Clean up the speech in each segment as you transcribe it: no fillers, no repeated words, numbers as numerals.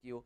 you.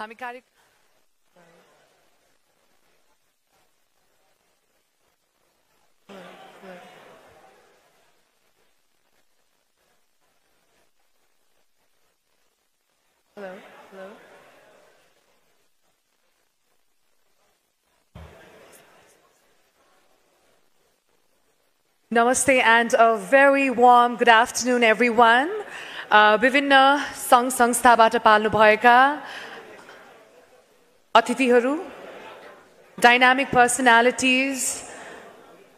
हामी कार्य Hello, hello. Namaste and a very warm good afternoon everyone. विभिन्न संघ संस्थाबाट पाल्नु भएका अतिथिहरू, डायनामिक पर्सनालिटिज,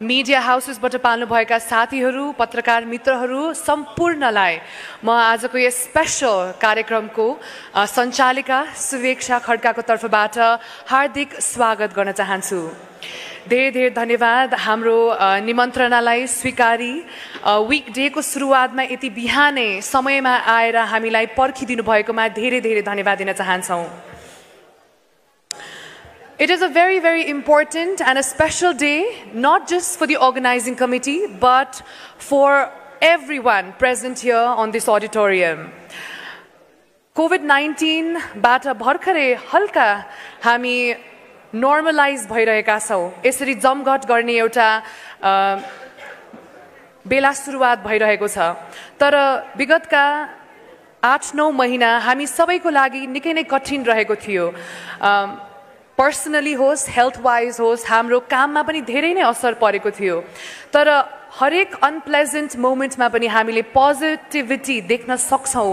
मीडिया हाउसेसबाट पाल्नु भएका साथीहरू, पत्रकार मित्रहरू सम्पूर्णलाई म आजको यस स्पेशल कार्यक्रमको सञ्चालिका सुवेक्षा खड्काको तर्फबाट हार्दिक स्वागत गर्न चाहन्छु। धेरै धेरै धन्यवाद हाम्रो निमन्त्रणालाई स्वीकारी वीकडेको सुरुवातमा यति बिहानै समयमा आएर हामीलाई पर्खिदिनु भएकोमा धेरै धेरै धन्यवाद दिन चाहन्छौँ। It is a very, very important and a special day, not just for the organizing committee, but for everyone present here on this auditorium. COVID-19 बाट भर्खरै हल्का हामी normalize भइरहेका छौँ। यसरी जमघट गर्ने एउटा बेला सुरुवात भइरहेको छ। तर विगतका 8-9 महिना हामी सबैको लागि निकै नै कठिन रहेको थियो। पर्सनली होस्, हेल्थ वाइज होस्, हाम्रो काममा पनि धेरै नै असर परेको थियो। तर हरेक अनप्लेजेन्ट मोमेन्टमा पनि हामीले पोजिटिभिटी देख्न सक्छौँ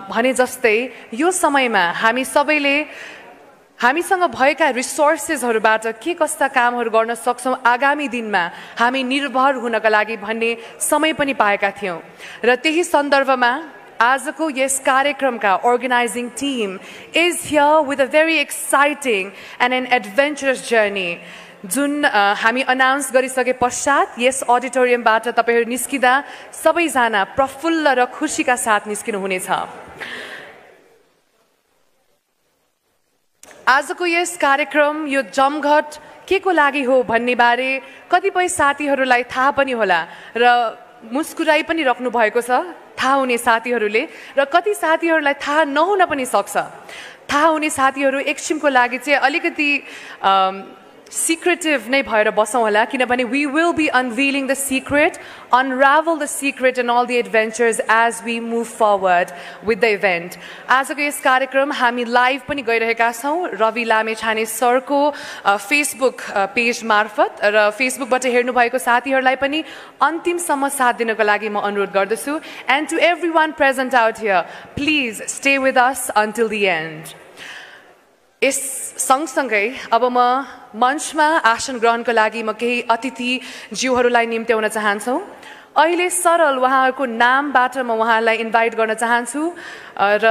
भने जस्तै यो समयमा हामी सबैले हामीसँग भएका रिसोर्सेसहरूबाट के कस्ता कामहरू गर्न सक्छौँ आगामी दिनमा हामी निर्भर हुनका लागि भन्ने समय पनि पाएका थियौँ। र त्यही सन्दर्भमा आजको यस कार्यक्रमका organizing team is here with a very exciting and an adventurous journey. जुन हामी अनाउन्स गरिसके पश्चात यस अडिटोरियमबाट तपाईहरु निस्किदा सबैजना प्रफुल्ल र खुशीका साथ निस्किनु हुनेछ। आजको यस कार्यक्रम यो जमघट के को लागि हो भन्ने बारे कतिपय साथीहरूलाई थाहा पनि होला र मुस्कुराई पनि राख्नु भएको छ थाहा हुने साथीहरूले, र कति साथीहरूलाई थाहा नहुन पनि सक्छ। थाहा हुने साथीहरू एकछिनको लागि चाहिँ अलिकति secretive नै भएर बसौँ होला, किनभने we will be unveiling the secret, unravel the secret and all the adventures as we move forward with the event. आजको यस कार्यक्रम हामी लाइभ पनि गइरहेका छौँ रवि लामेछाने सरको फेसबुक पेज मार्फत, र फेसबुकबाट हेर्नु भएको साथीहरूलाई पनि अन्तिमसम्म साथ दिनको लागि म अनुरोध गर्दछु। And to everyone present out here, please stay with us until the end. यस सँगसँगै अब म मञ्चमा आसन ग्रहणको लागि म केही अतिथि ज्यूहरूलाई निम्त्याउन चाहन्छु। अहिले सरल उहाँहरूको नामबाट म उहाँलाई इन्भाइट गर्न चाहन्छु र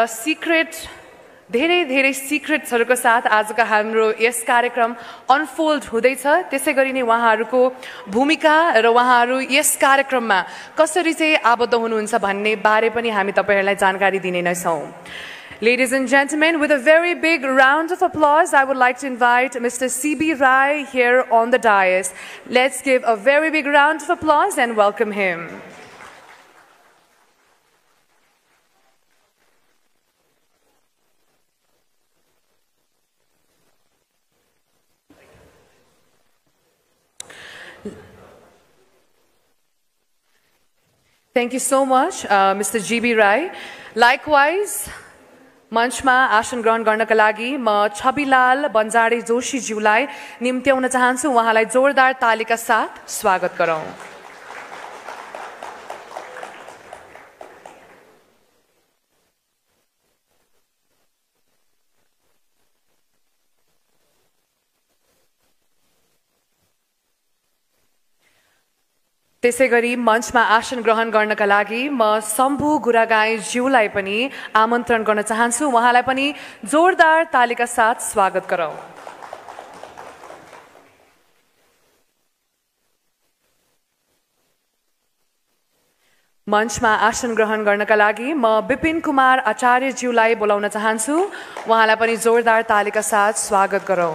धेरै धेरै सिक्रेट्सहरूको साथ आजको हाम्रो यस कार्यक्रम अनफोल्ड हुँदैछ। त्यसै गरी नै उहाँहरूको भूमिका र उहाँहरू यस कार्यक्रममा कसरी चाहिँ आबद्ध हुनुहुन्छ भन्ने बारे पनि हामी तपाईहरुलाई जानकारी दिने नै छौँ। Ladies and gentlemen, with a very big round of applause, I would like to invite Mr. C.B. Rai here on the dais. Let's give a very big round of applause and welcome him. Thank you so much, Mr. G.B. Rai. Likewise, मञ्चमा आसन ग्रहण गर्नका लागि म छबिलाल बन्जाडे जोशी ज्यूलाई निम्त्याउन चाहन्छु। उहाँलाई जोरदार तालीका साथ स्वागत गरौँ। त्यसैगरी मञ्चमा आसन ग्रहण गर्नका लागि म शम्भु गुरागाई ज्यूलाई पनि आमन्त्रण गर्न चाहन्छु। उहाँलाई पनि जोरदार तालीका साथ स्वागत गरौँ। मञ्चमा आसन ग्रहण गर्नका लागि म विपिन कुमार आचार्यज्यूलाई बोलाउन चाहन्छु। उहाँलाई पनि जोरदार तालीका साथ स्वागत गरौँ।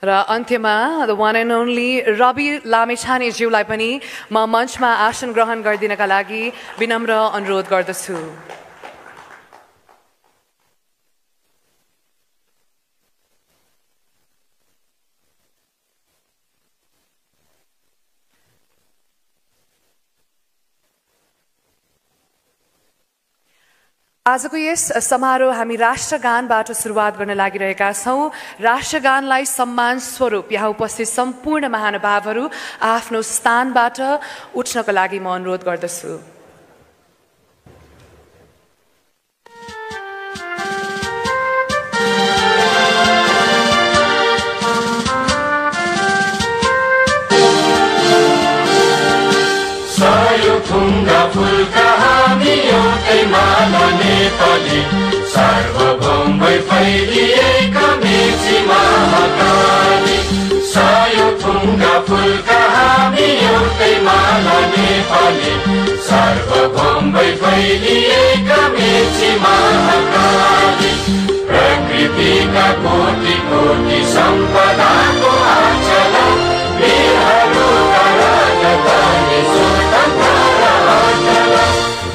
र अन्त्यमा the one and only Ravi लामेछानेज्यूलाई पनि म मञ्चमा आसन ग्रहण गरिदिनका लागि विनम्र अनुरोध गर्दछु। आजको यस समारोह हामी राष्ट्रगानबाट सुरुवात गर्न लागिरहेका छौँ। राष्ट्रगानलाई सम्मान स्वरूप यहाँ उपस्थित सम्पूर्ण महानुभावहरू आफ्नो स्थानबाट उठ्नको लागि म अनुरोध गर्दछु। सार्वभौम फैलिएका मेची महाकाली सायो थुङ्गा फुलका हामी एउटै माला नेपाली सार्वभौम फैलिएका मेची महाकाली प्रकृतिका कोटि कोटि सम्पदाको आचल वीरहरूका राजधानी स्वतन्त्र अचल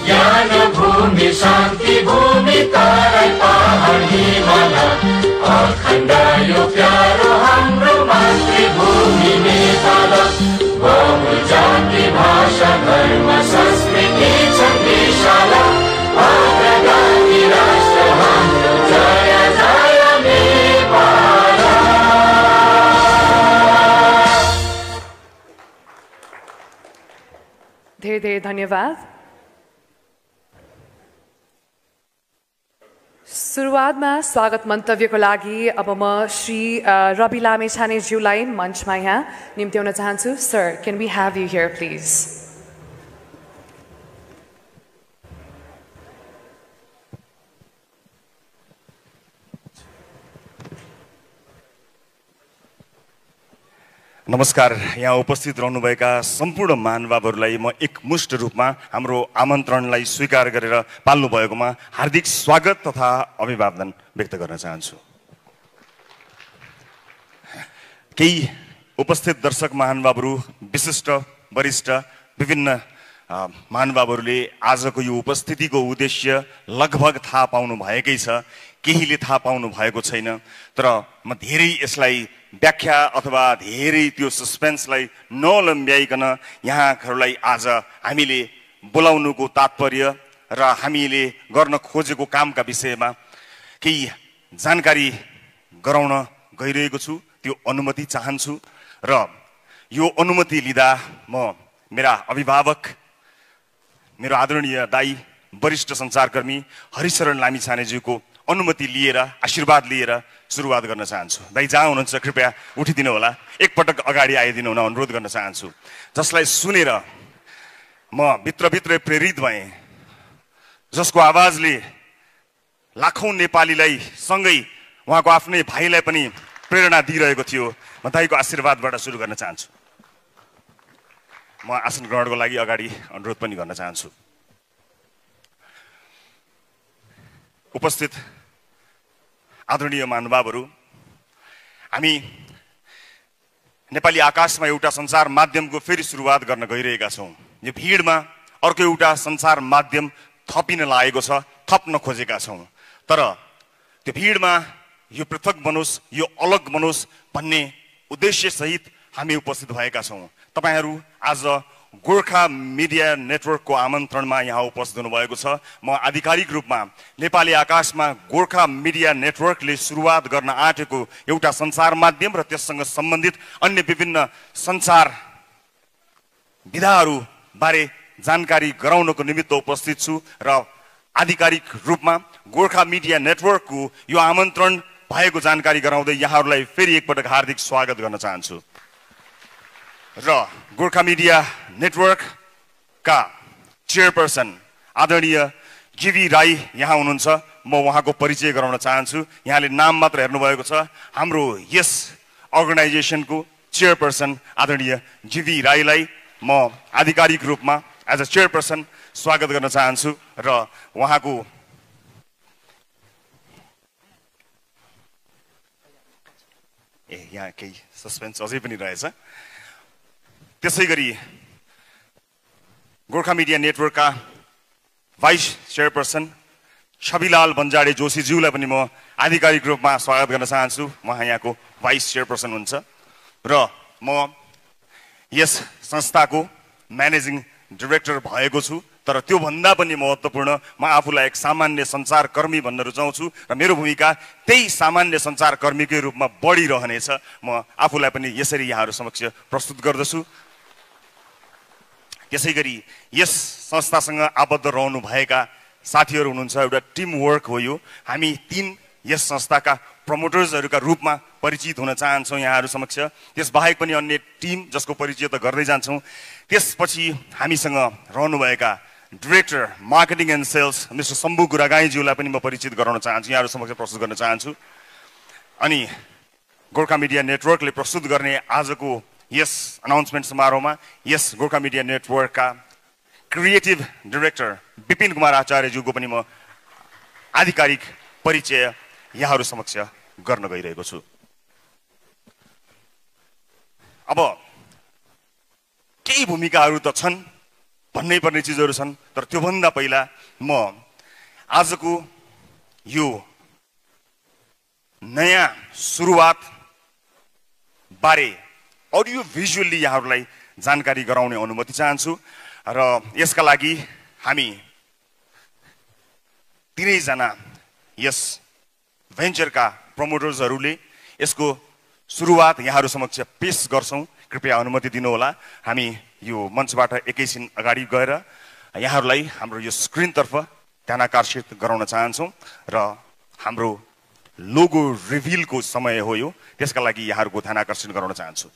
ज्ञान भूमि शान्ति भूमि तराई पहाड हिमाल अखण्ड यो प्यारो हाम्रो मातृभूमि नेपाल बहु जाति भाषा धर्म संस्कृति छन् विशाल अग्रगामी राष्ट्र हाम्रो जय जय नेपाल। धेरै धेरै धन्यवाद। सुरुवातमा स्वागत मन्तव्यको लागि अब म श्री रवि लामेछानेज्यूलाई मञ्चमा यहाँ निम्त्याउन चाहन्छु। Sir, can we have you here please? नमस्कार। यहाँ उपस्थित रहनुभएका सम्पूर्ण महानुभावहरूलाई म एकमुष्ट रूपमा हाम्रो आमन्त्रणलाई स्वीकार गरेर पाल्नु भएकोमा हार्दिक स्वागत तथा अभिवादन व्यक्त गर्न चाहन्छु। केही उपस्थित दर्शक महानुभावहरू, विशिष्ट वरिष्ठ विभिन्न महानुभावहरूले आजको यो उपस्थितिको उद्देश्य लगभग थाहा पाउनु भएकै छ, केहीले थाहा पाउनु भएको छैन। तर म धेरै यसलाई व्याख्या अथवा धेरै त्यो सस्पेन्सलाई नलम्ब्याइकन यहाँहरूलाई आज हामीले बोलाउनुको तात्पर्य र हामीले गर्न खोजेको कामका विषयमा केही जानकारी गराउन गइरहेको छु। त्यो अनुमति चाहन्छु र यो अनुमति लिँदा म मेरा अभिभावक, मेरो आदरणीय दाई वरिष्ठ सञ्चारकर्मी हरिशरण लामिछानेज्यूको अनुमति लिएर, आशीर्वाद लिएर सुरुवात गर्न चाहन्छु। दाइ जहाँ हुनुहुन्छ कृपया उठिदिनु होला, एकपटक अगाडि आइदिनु हुन अनुरोध गर्न चाहन्छु। जसलाई सुनेर म भित्रभित्रै प्रेरित भएँ, जसको आवाजले लाखौं नेपालीलाई सँगै उहाँको आफ्नै भाइलाई पनि प्रेरणा दिइरहेको थियो। म दाइको आशीर्वादबाट सुरु गर्न चाहन्छु। म आसन ग्रहणको लागि अगाडि अनुरोध पनि गर्न चाहन्छु। उपस्थित आदरणीय महानुभावहरू, हामी नेपाली आकाशमा एउटा सञ्चार माध्यमको फेरि सुरुवात गर्न गइरहेका छौँ। यो भिडमा अर्को एउटा सञ्चार माध्यम थपिन लागेको छ, थप्न खोजेका छौँ। तर त्यो भिडमा यो पृथक बनोस्, यो अलग बनोस् भन्ने उद्देश्यसहित हामी उपस्थित भएका छौँ। तपाईहरू आज गोर्खा मिडिया नेटवर्कको आमन्त्रणमा यहाँ उपस्थित हुनुभएको छ। म आधिकारिक रूपमा नेपाली आकाशमा गोर्खा मिडिया नेटवर्कले सुरुवात गर्न आँटेको एउटा सञ्चार माध्यम र त्यससँग सम्बन्धित अन्य विभिन्न सञ्चार विधाहरू बारे जानकारी गराउनको निमित्त उपस्थित छु र आधिकारिक रूपमा गोर्खा मिडिया नेटवर्कको यो आमन्त्रण भएको जानकारी गराउँदै यहाँहरूलाई फेरि एकपटक हार्दिक स्वागत गर्न चाहन्छु। र गोर्खा मिडिया नेटवर्कका चेयरपर्सन आदरणीय जीवी राई यहाँ हुनुहुन्छ। म उहाँको परिचय गराउन चाहन्छु। यहाँले नाम मात्र हेर्नुभएको छ। हाम्रो यस अर्गनाइजेसनको चेयरपर्सन आदरणीय जीवी राईलाई म आधिकारिक रूपमा एज अ चेयरपर्सन स्वागत गर्न चाहन्छु र उहाँको यहाँ केही सस्पेन्स अझै पनि रहेछ। त्यसै गरी गोर्खा मिडिया नेटवर्कका भाइस चेयरपर्सन छविलाल बन्जाडे जोशीज्यूलाई पनि म आधिकारिक रूपमा स्वागत गर्न चाहन्छु। उहाँ यहाँको भाइस चेयरपर्सन हुन्छ र म यस संस्थाको म्यानेजिङ डाइरेक्टर भएको छु। तर त्योभन्दा पनि महत्त्वपूर्ण म आफूलाई एक सामान्य सञ्चारकर्मी भन्न रुचाउँछु र मेरो भूमिका त्यही सामान्य सञ्चारकर्मीकै रूपमा बढिरहनेछ। म आफूलाई पनि यसरी यहाँहरू समक्ष प्रस्तुत गर्दछु। त्यसै गरी यस संस्थासँग आबद्ध रहनुभएका साथीहरू हुनुहुन्छ। एउटा टिम वर्क हो यो। हामी 3 यस संस्थाका प्रमोटर्सहरूका रूपमा परिचित हुन चाहन्छौँ यहाँहरू समक्ष। त्यसबाहेक पनि अन्य टिम जसको परिचय त गर्दै जान्छौँ। त्यसपछि हामीसँग रहनुभएका director marketing and sales mister Shambhu गुरागाईज्यूलाई पनि म परिचित गराउन चाहन्छु, यहाँहरू समक्ष प्रस्तुत गर्न चाहन्छु। अनि गोर्खा मिडिया नेटवर्कले प्रस्तुत गर्ने आजको यस अनाउन्समेन्ट समारोहमा यस गोर्खा मिडिया नेटवर्कका क्रिएटिभ डाइरेक्टर विपिन कुमार आचार्यज्यूको पनि म आधिकारिक परिचय यहाँहरू समक्ष गर्न गइरहेको छु। अब केही भूमिकाहरू त छन्, भन्नै पर्ने चिजहरू छन्। तर त्योभन्दा पहिला म आजको यो नयाँ सुरुवात बारे अडियो भिजुअल्ली यहाँहरूलाई जानकारी गराउने अनुमति चाहन्छु। र यसका लागि हामी 3 जना यस भेन्चरका प्रमोटर्सहरूले यसको सुरुवात यहाँहरू समक्ष पेश गर्छौँ। कृपया अनुमति दिनुहोला। हामी यो मञ्चबाट एकैछिन अगाडि गएर यहाँहरूलाई हाम्रो यो स्क्रिनतर्फ ध्यानाकर्षित गराउन चाहन्छौँ र हाम्रो लोगो रिभिलको समय हो यो। त्यसका लागि यहाँहरूको ध्यानाकर्षण गराउन चाहन्छु।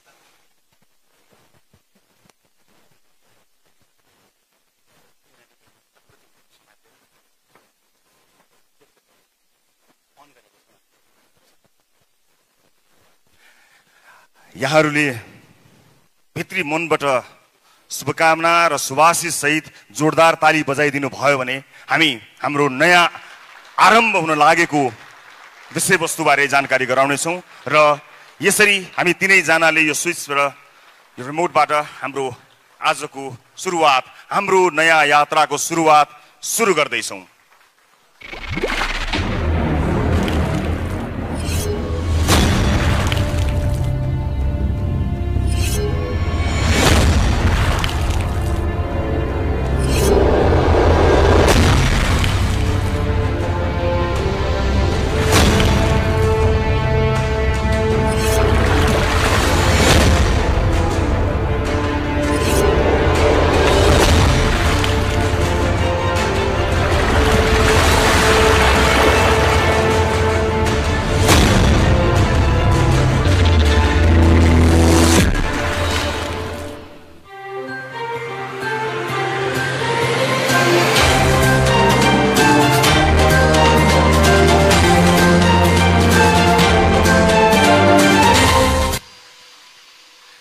यहाँहरूले भित्री मनबाट शुभकामना र शुभाशिष सहित जोरदार ताली बजाइदिनु भयो भने हामी हाम्रो नयाँ आरम्भ हुन लागेको विषयवस्तुबारे जानकारी गराउनेछौँ। र यसरी हामी 3 जनाले यो स्विच र यो रिमोटबाट हाम्रो आजको सुरुवात, हाम्रो नयाँ यात्राको सुरुवात सुरु गर्दैछौँ।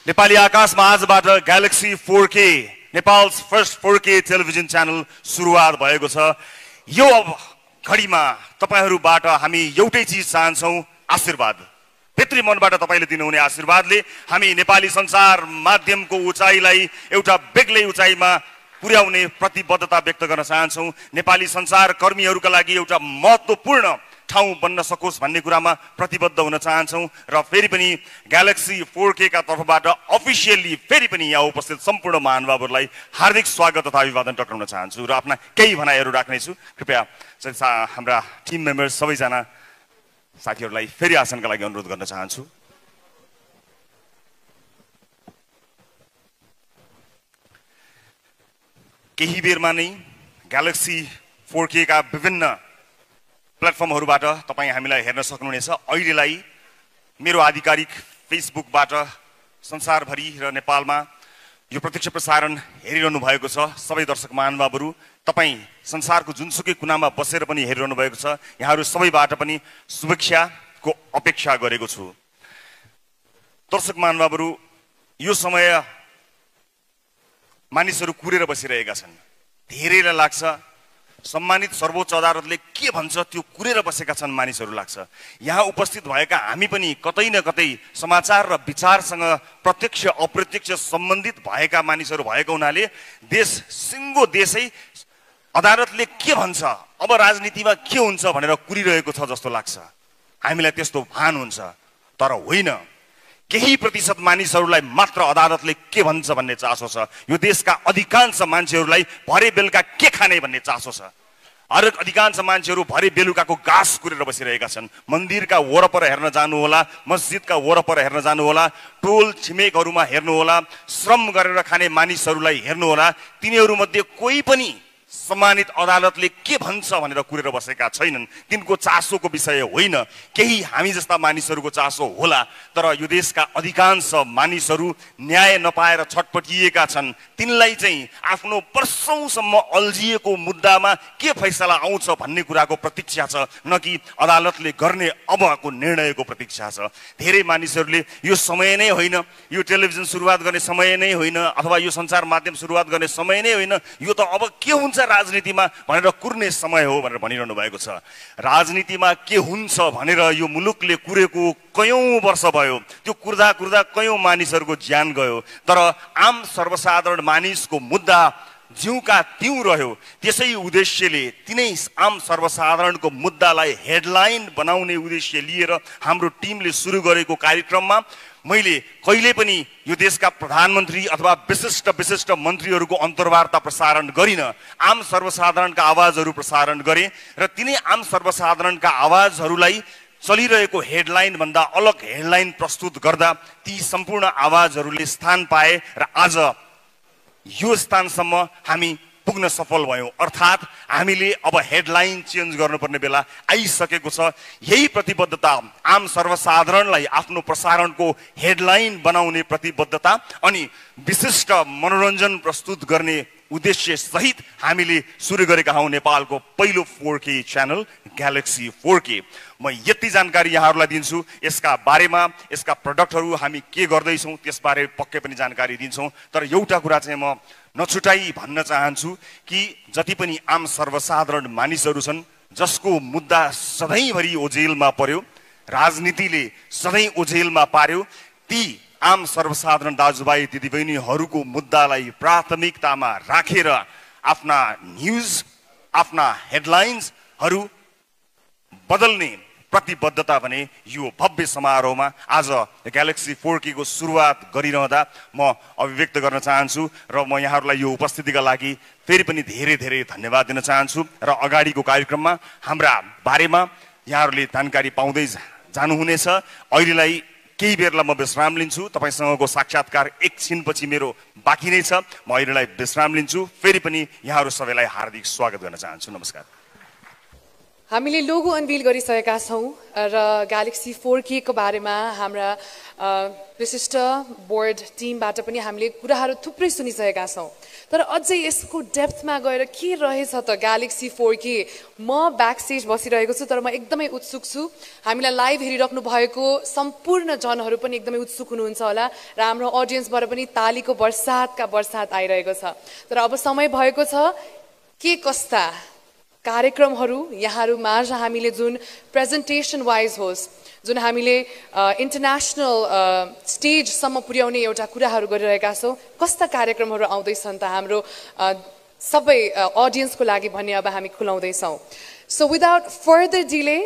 नेपाली आकाशमा आजबाट galaxy 4K Nepal's first 4K television channel सुरुवात भएको छ। यो घडीमा तपाईहरुबाट हामी एउटै चीज चाहन्छौं, आशीर्वाद। भित्री मनबाट तपाईले दिनुहुने आशीर्वादले हामी नेपाली संसार माध्यमको उचाइलाई एउटा बेग्लै उचाइमा पुर्याउने प्रतिबद्धता व्यक्त गर्न चाहन्छौं। नेपाली संसार कर्मीहरुका लागि एउटा महत्त्वपूर्ण ठाउँ बन्न सकोस् भन्ने कुरामा प्रतिबद्ध हुन चाहन्छौं र फेरि पनि ग्यालेक्सी 4K का तर्फबाट अफिसियली फेरि पनि यहाँ उपस्थित सम्पूर्ण महानुभावहरुलाई हार्दिक स्वागत तथा अभिवादन टक्राउन चाहन्छु र आफ्ना केही भनाइहरु राख्नेछु। कृपया हाम्रा टिम मेम्बर्स सबैजना साथीहरुलाई फेरि आसनका लागि अनुरोध गर्न चाहन्छु। केही बेरमा नै ग्यालेक्सी 4K का विभिन्न प्लेटफर्महरूबाट तपाईँ हामीलाई हेर्न सक्नुहुनेछ। अहिलेलाई मेरो आधिकारिक फेसबुकबाट संसारभरि र नेपालमा यो प्रत्यक्ष प्रसारण हेरिरहनु भएको छ। सबै दर्शक महानुभावहरू, तपाईँ संसारको जुनसुकै कुनामा बसेर पनि हेरिरहनु भएको छ, यहाँहरू सबैबाट पनि शुभेच्छाको अपेक्षा गरेको छु। दर्शक महानुभावहरू, यो समय मानिसहरू कुरेर बसिरहेका छन्। धेरैलाई लाग्छ सम्मानित सर्वोच्च अदालतले के भन्छ त्यो कुरेर बसेका छन् मानिसहरू लाग्छ। यहाँ उपस्थित भएका हामी पनि कतै न कतै समाचार र विचारसँग प्रत्यक्ष अप्रत्यक्ष सम्बन्धित भएका मानिसहरू भएको हुनाले देश सिङ्गो देशै अदालतले के भन्छ, अब राजनीतिमा के हुन्छ भनेर कुरिरहेको छ जस्तो लाग्छ। हामीलाई त्यस्तो भान हुन्छ, तर होइन। केही प्रतिशत मानिसहरूलाई मात्र अदालतले के भन्छ भन्ने चासो छ। यो देशका अधिकांश मान्छेहरूलाई भरे बेलुका के खाने भन्ने चासो छ। हरेक अधिकांश मान्छेहरू भरे बेलुकाको घाँस कुरेर बसिरहेका छन्। मन्दिरका वरपर हेर्न जानुहोला, मस्जिदका वरपर हेर्न जानुहोला, टोल छिमेकहरूमा हेर्नुहोला, श्रम गरेर खाने मानिसहरूलाई हेर्नुहोला। तिनीहरूमध्ये कोही पनि सम्मानित अदालतले के भन्छ भनेर कुरेर बसेका छैनन्। तिनको चासोको विषय होइन, केही हामी जस्ता मानिसहरूको चासो होला। तर यो देशका अधिकांश मानिसहरू न्याय नपाएर छटपटिएका छन्। तिनलाई चाहिँ आफ्नो वर्षौंसम्म अल्झिएको मुद्दामा के फैसला आउँछ भन्ने कुराको प्रतीक्षा छ, न कि अदालतले गर्ने अबको निर्णयको प्रतीक्षा छ। धेरै मानिसहरूले यो समय नै होइन, यो टेलिभिजन सुरुवात गर्ने समय नै होइन, अथवा यो सञ्चार माध्यम सुरुवात गर्ने समय नै होइन, यो त अब के हुन्छ राजनीतिमा भनेर कुर्ने समय हो भनेर भनिरहनु भएको छ। राजनीतिमा के हुन्छ भनेर यो मुलुकले कुरेको कयौं वर्ष भयो। त्यो कुर्दा कुर्दा कयौं मानिसहरूको ज्यान गयो। तर आम सर्वसाधारण मानिसको मुद्दा जिउका तिउँ रह्यो। त्यसै उद्देश्यले तिनै आम सर्वसाधारणको मुद्दालाई हेडलाइन बनाउने उद्देश्य लिएर हाम्रो टिमले सुरु गरेको कार्यक्रममा मैले कहिले पनि यो देशका प्रधानमन्त्री अथवा विशिष्ट मन्त्रीहरूको अन्तर्वार्ता प्रसारण गरिनँ। आम सर्वसाधारणका आवाजहरू प्रसारण गरेँ र तिनै आम सर्वसाधारणका आवाजहरूलाई चलिरहेको हेडलाइन भन्दा अलग हेडलाइन प्रस्तुत गर्दा ती सम्पूर्ण आवाजहरूले स्थान पाए र आज यो स्थानसम्म हामी पुग्न सफल भयौं। अर्थात् हामीले अब हेडलाइन चेन्ज गर्नुपर्ने बेला आइसकेको छ। यही प्रतिबद्धता, आम सर्वसाधारणलाई आफ्नो प्रसारणको हेडलाइन बनाउने प्रतिबद्धता अनि विशिष्ट मनोरञ्जन प्रस्तुत गर्ने उद्देश्य सहित हामीले सुरु गरेका हौं नेपालको पहिलो 4K च्यानल ग्यालेक्सी 4K। म यति जानकारी यहाँहरूलाई दिन्छु। यसका बारेमा, यसका प्रडक्टहरू हामी के गर्दैछौँ त्यसबारे पक्कै पनि जानकारी दिन्छौँ। तर एउटा कुरा चाहिँ म नछुटाई भन्न चाहन्छु कि जति पनि आम सर्वसाधारण मानिसहरू छन् जसको मुद्दा सधैँभरि ओझेलमा पर्यो, राजनीतिले सधैँ ओझेलमा पार्यो, ती आम सर्वसाधारण दाजुभाइ दिदीबहिनीहरूको मुद्दालाई प्राथमिकतामा राखेर आफ्ना न्युज, आफ्ना हेडलाइन्सहरू बदल्ने प्रतिबद्धता भने यो भव्य समारोहमा आज ग्यालेक्सी 4K को सुरुवात गरिरहँदा म अभिव्यक्त गर्न चाहन्छु र म यहाँहरूलाई यो उपस्थितिका लागि फेरि पनि धेरै धेरै धन्यवाद दिन चाहन्छु। र अगाडिको कार्यक्रममा हाम्रा बारेमा यहाँहरूले जानकारी पाउँदै जानुहुनेछ। अहिलेलाई केही बेरलाई म विश्राम लिन्छु। तपाईसँगको साक्षात्कार एकछिनपछि मेरो बाँकी नै छ। म अहिलेलाई विश्राम लिन्छु। फेरि पनि यहाँहरू सबैलाई हार्दिक स्वागत गर्न चाहन्छु। नमस्कार। हामीले लोगो अनभिल गरिसकेका छौं र ग्यालेक्सी 4K को बारेमा हाम्रा विशिष्ट बोर्ड टिमबाट पनि हामीले कुराहरू थुप्रै सुनिसकेका छौं। तर अझै यसको डेप्थमा गएर के रहेछ त ग्यालेक्सी 4K, म ब्याक स्टेज बसिरहेको छु तर म एकदमै उत्सुक छु। हामीलाई लाइभ हेरिराख्नु भएको सम्पूर्ण जनहरू पनि एकदमै उत्सुक हुनुहुन्छ होला र हाम्रो अडियन्सबाट पनि तालीको बर्सात आइरहेको छ। तर अब समय भएको छ के कस्ता कार्यक्रमहरू यहाँहरू माझ हामीले जुन प्रेजेन्टेसन वाइज होस्, जुन हामीले इन्टरनेसनल स्टेजसम्म पुर्याउने एउटा कुराहरू गरिरहेका छौँ, कस्ता कार्यक्रमहरू आउँदैछन् त हाम्रो सबै अडियन्सको लागि भन्ने अब हामी खुलाउँदैछौँ। सो विदाउट फर्दर डिले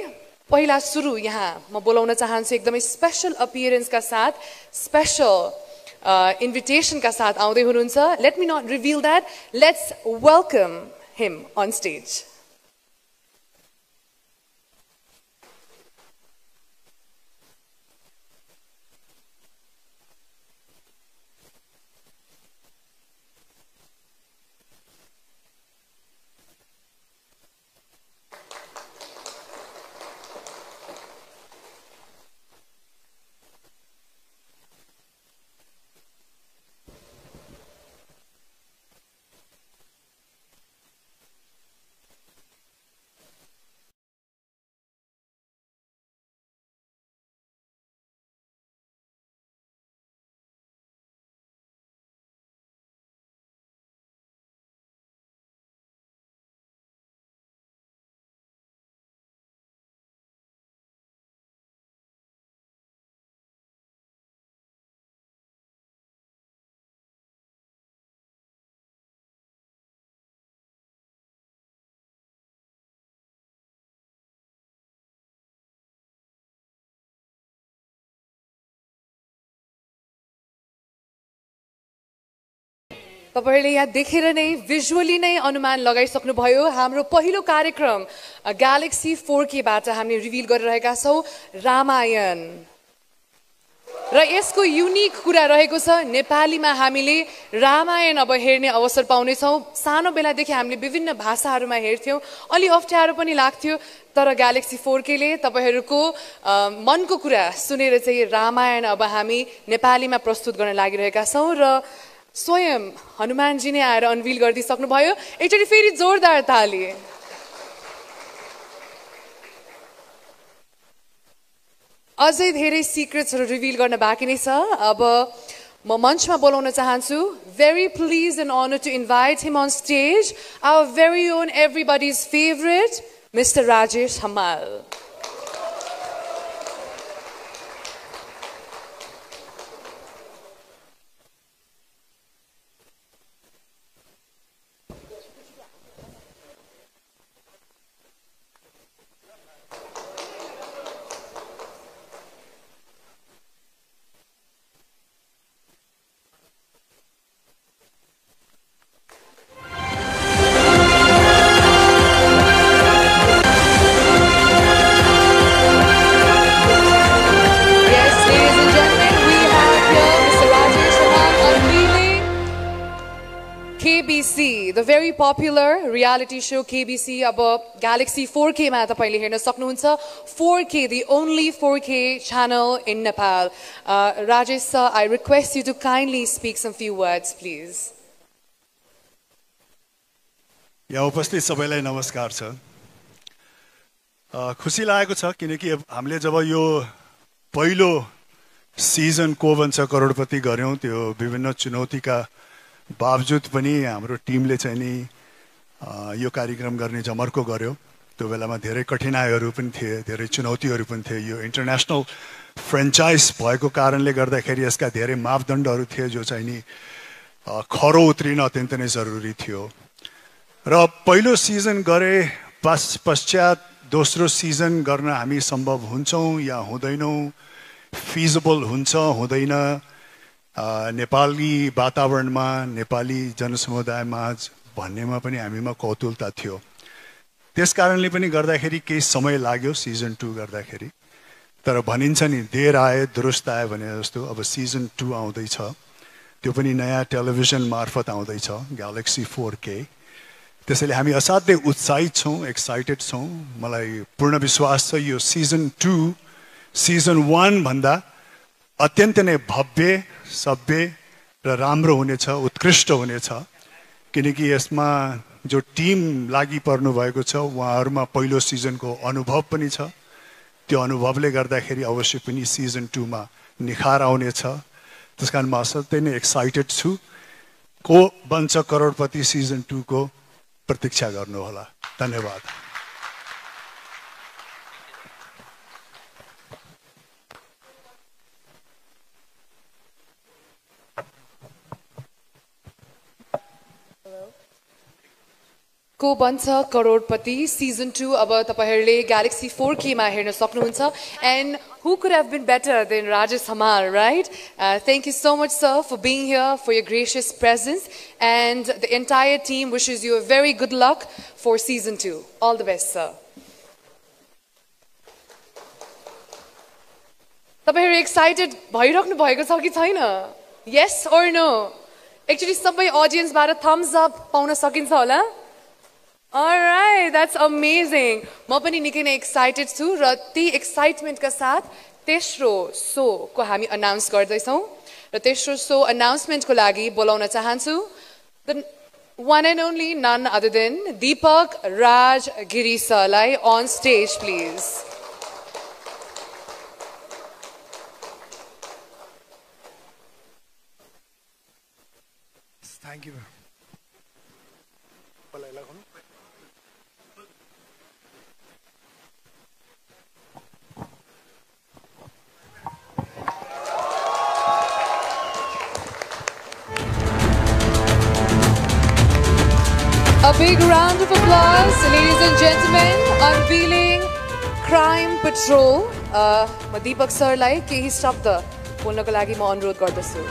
पहिला सुरु यहाँ म बोलाउन चाहन्छु एकदमै स्पेशल अपियरेन्सका साथ, स्पेशल इन्भिटेसनका साथ आउँदै हुनुहुन्छ। Let me not reveal that, let's welcome him on stage. तपाईहरुले यहाँ देखेर नै भिजुअली नै अनुमान लगाइसक्नु भयो हाम्रो पहिलो कार्यक्रम ग्यालेक्सी 4K बाट हामीले रिभिल गरिरहेका छौं रामायण र यसको युनिक कुरा रहेको छ नेपालीमा हामीले रामायण अब हेर्ने अवसर पाउने छौं सानो बेलादेखि हामीले विभिन्न भाषाहरुमा हेर्थ्यौं अलि अप्ठ्यारो पनि लाग्थ्यो तर ग्यालेक्सी 4K ले तपाईहरुको मनको कुरा सुनेर चाहिँ रामायण अब हामी नेपालीमा प्रस्तुत गर्न लागिरहेका छौं र स्वयं हनुमानजी नै आएर अनभिल गरिदिसक्नु भयो एकचोटी फेरि जोरदार ताली अझै धेरै सिक्रेट्सहरु रिभिल गर्न बाँकी नै छ अब म मञ्चमा बोलाउन चाहन्छु very pleased and honored to invite him on stage our very own everybody's favorite Mr. Rajesh Hamal KBC, the very popular reality show KBC अब Galaxy 4K मा तपाईले हेर्न सक्नुहुन्छ 4K, the only 4K channel in Nepal. Rajesh sir, I request you to kindly speak some few words, please. यहाँ उपस्थित सबैलाई नमस्कार छ खुसी लागेको छ किनकि हामीले जब यो पहिलो सिजन को भन्छ करोडपति गर्यौं त्यो विभिन्न चुनौतीका बावजुद पनि हाम्रो टिमले चाहिँ नि यो कार्यक्रम गर्ने जमर्को गर्यो त्यो बेलामा धेरै कठिनाइहरू पनि थिए धेरै चुनौतीहरू पनि थिए यो इन्टरनेशनल फ्र्यान्चाइज भएको कारणले गर्दाखेरि यसका धेरै मापदण्डहरू थिए जो चाहिँ नि खरो उत्रिन अत्यन्त नै जरुरी थियो र पहिलो सिजन गरे पश्चात दोस्रो सिजन गर्न हामी सम्भव हुन्छौं या हुँदैनौं फिजिबल हुन्छ हुँदैन नेपाली वातावरणमा नेपाली जनसमुदायमा भन्नेमा पनि हामीमा कौतुकता थियो त्यसकारणले पनि गर्दाखेरि केही समय लाग्यो सिजन 2 गर्दाखेरि तर भनिन्छ नि देर आए दुरुस्त आए भने जस्तो अब सिजन 2 आउँदै छ त्यो पनि नयाँ टेलिभिजन मार्फत आउँदै छ ग्यालेक्सी 4K त्यसैले हामी असाध्यै उत्साहित छौं एक्साइटेड छौं मलाई पूर्ण विश्वास छ यो सिजन 2 सिजन 1 भन्दा अत्यन्त नै भव्य सभ्य र राम्रो हुनेछ उत्कृष्ट हुनेछ किनकि यसमा जो टिम लागि पर्नु भएको छ उहाँहरुमा पहिलो सिजनको अनुभव पनि छ त्यो अनुभवले गर्दाखेरि अवश्य पनि सिजन 2 मा निखार आउनेछ त्यसकारण म असाध्यै नै एक्साइटेड छु को बन्छ करोडपति सिजन 2 को प्रतीक्षा गर्नु होला धन्यवाद को बन्छ करोडपति सिजन 2 अब तपाईहरुले ग्यालेक्सी 4K मा हेर्न सक्नुहुन्छ and who could have been better than Rajesh Hamal, right? Thank you so much sir for being here, for your gracious presence and the entire team wishes you a very good luck for season 2. All the best sir. तपाईहरु excited भइराख्नु भएको छ कि छैन? Yes or no? Actually सबै audience बाट thumbs up पाउन सकिन्छ होला? All right, that's amazing. म पनि निकै नै एक्साइटेड छु र त्यही एक्साइटमेन्ट का साथ तेस्रो शो को हामी अनाउन्स गर्दै छौं र तेस्रो शो अनाउन्समेन्ट को लागि बोलाउन चाहन्छु the one and only none other than Deepak Raj Giri sir लाई on stage please. Thank you. A big round of applause, ladies and gentlemen, unveiling Crime Patrol. म दीपक सरलाई केही शब्द बोल्नको लागि म अनुरोध गर्दछु.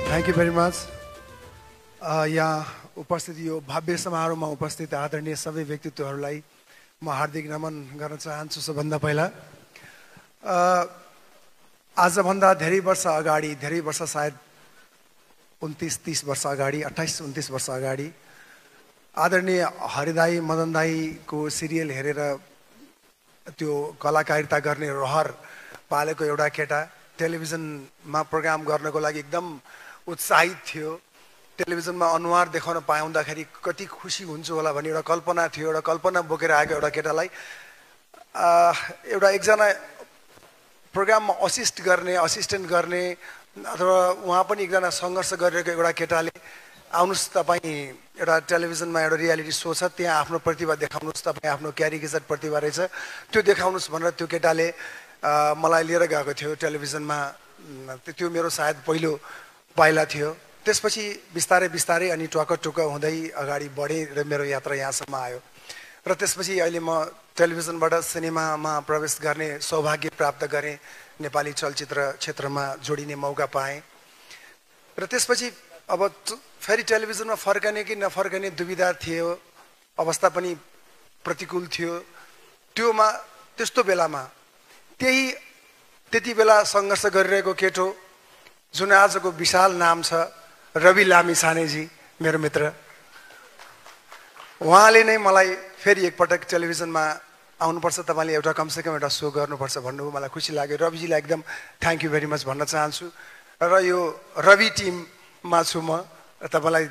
Thank you very much. यहाँ उपस्थित यो भव्य समारोहमा उपस्थित आदरणीय सबै व्यक्तित्वहरूलाई म हार्दिक नमन गर्न चाहन्छु। सबभन्दा पहिला आजभन्दा धेरै वर्ष अगाडि, धेरै वर्ष सायद 29-30 वर्ष अगाडि, 28-29 वर्ष अगाडि आदरणीय हरिदाई मदन दाईको सिरियल हेरेर त्यो कलाकारिता गर्ने रहर पालेको एउटा केटा टेलिभिजनमा प्रोग्राम गर्नको लागि एकदम उत्साहित थियो। टेलिभिजनमा अनुहार देखाउन पाउँदाखेरि कति खुसी हुन्छु होला भन्ने एउटा कल्पना थियो। एउटा कल्पना बोकेर आएको एउटा केटालाई एकजना प्रोग्राममा असिस्टेन्ट गर्ने अथवा उहाँ पनि एकजना सङ्घर्ष गरिरहेको एउटा केटाले आउनुहोस् तपाईँ एउटा टेलिभिजनमा एउटा रियालिटी सो छ त्यहाँ आफ्नो प्रतिभा देखाउनुहोस्, तपाईँ आफ्नो क्यारिकेचर प्रतिभा रहेछ त्यो देखाउनुहोस् भनेर त्यो केटाले मलाई लिएर गएको थियो टेलिभिजनमा। त्यो मेरो सायद पहिलो पाइला थियो। त्यसपछि बिस्तारै बिस्तारै अनि टुक्क हुँदै अगाडि बढेँ र मेरो यात्रा यहाँसम्म आयो। र त्यसपछि अहिले म टेलिभिजनबाट सिनेमामा प्रवेश गर्ने सौभाग्य प्राप्त गरेँ, नेपाली चलचित्र क्षेत्रमा जोडिने मौका पाएँ। र त्यसपछि अब फेरि टेलिभिजनमा फर्कने कि नफर्कने दुविधा थियो, अवस्था पनि प्रतिकूल थियो। त्यस्तो बेलामा त्यति बेला सङ्घर्ष गरिरहेको केटो जुन आजको विशाल नाम छ रवि लामिछानेजी, मेरो मित्र, उहाँले नै मलाई फेरि एकपटक टेलिभिजनमा आउनुपर्छ, तपाईँले एउटा कमसेकम एउटा सो गर्नुपर्छ भन्नुभयो। मलाई खुसी लाग्यो। रविजीलाई एकदम थ्याङ्क यू भेरी मच भन्न चाहन्छु। र यो रवि टिममा छु म, तपाईँलाई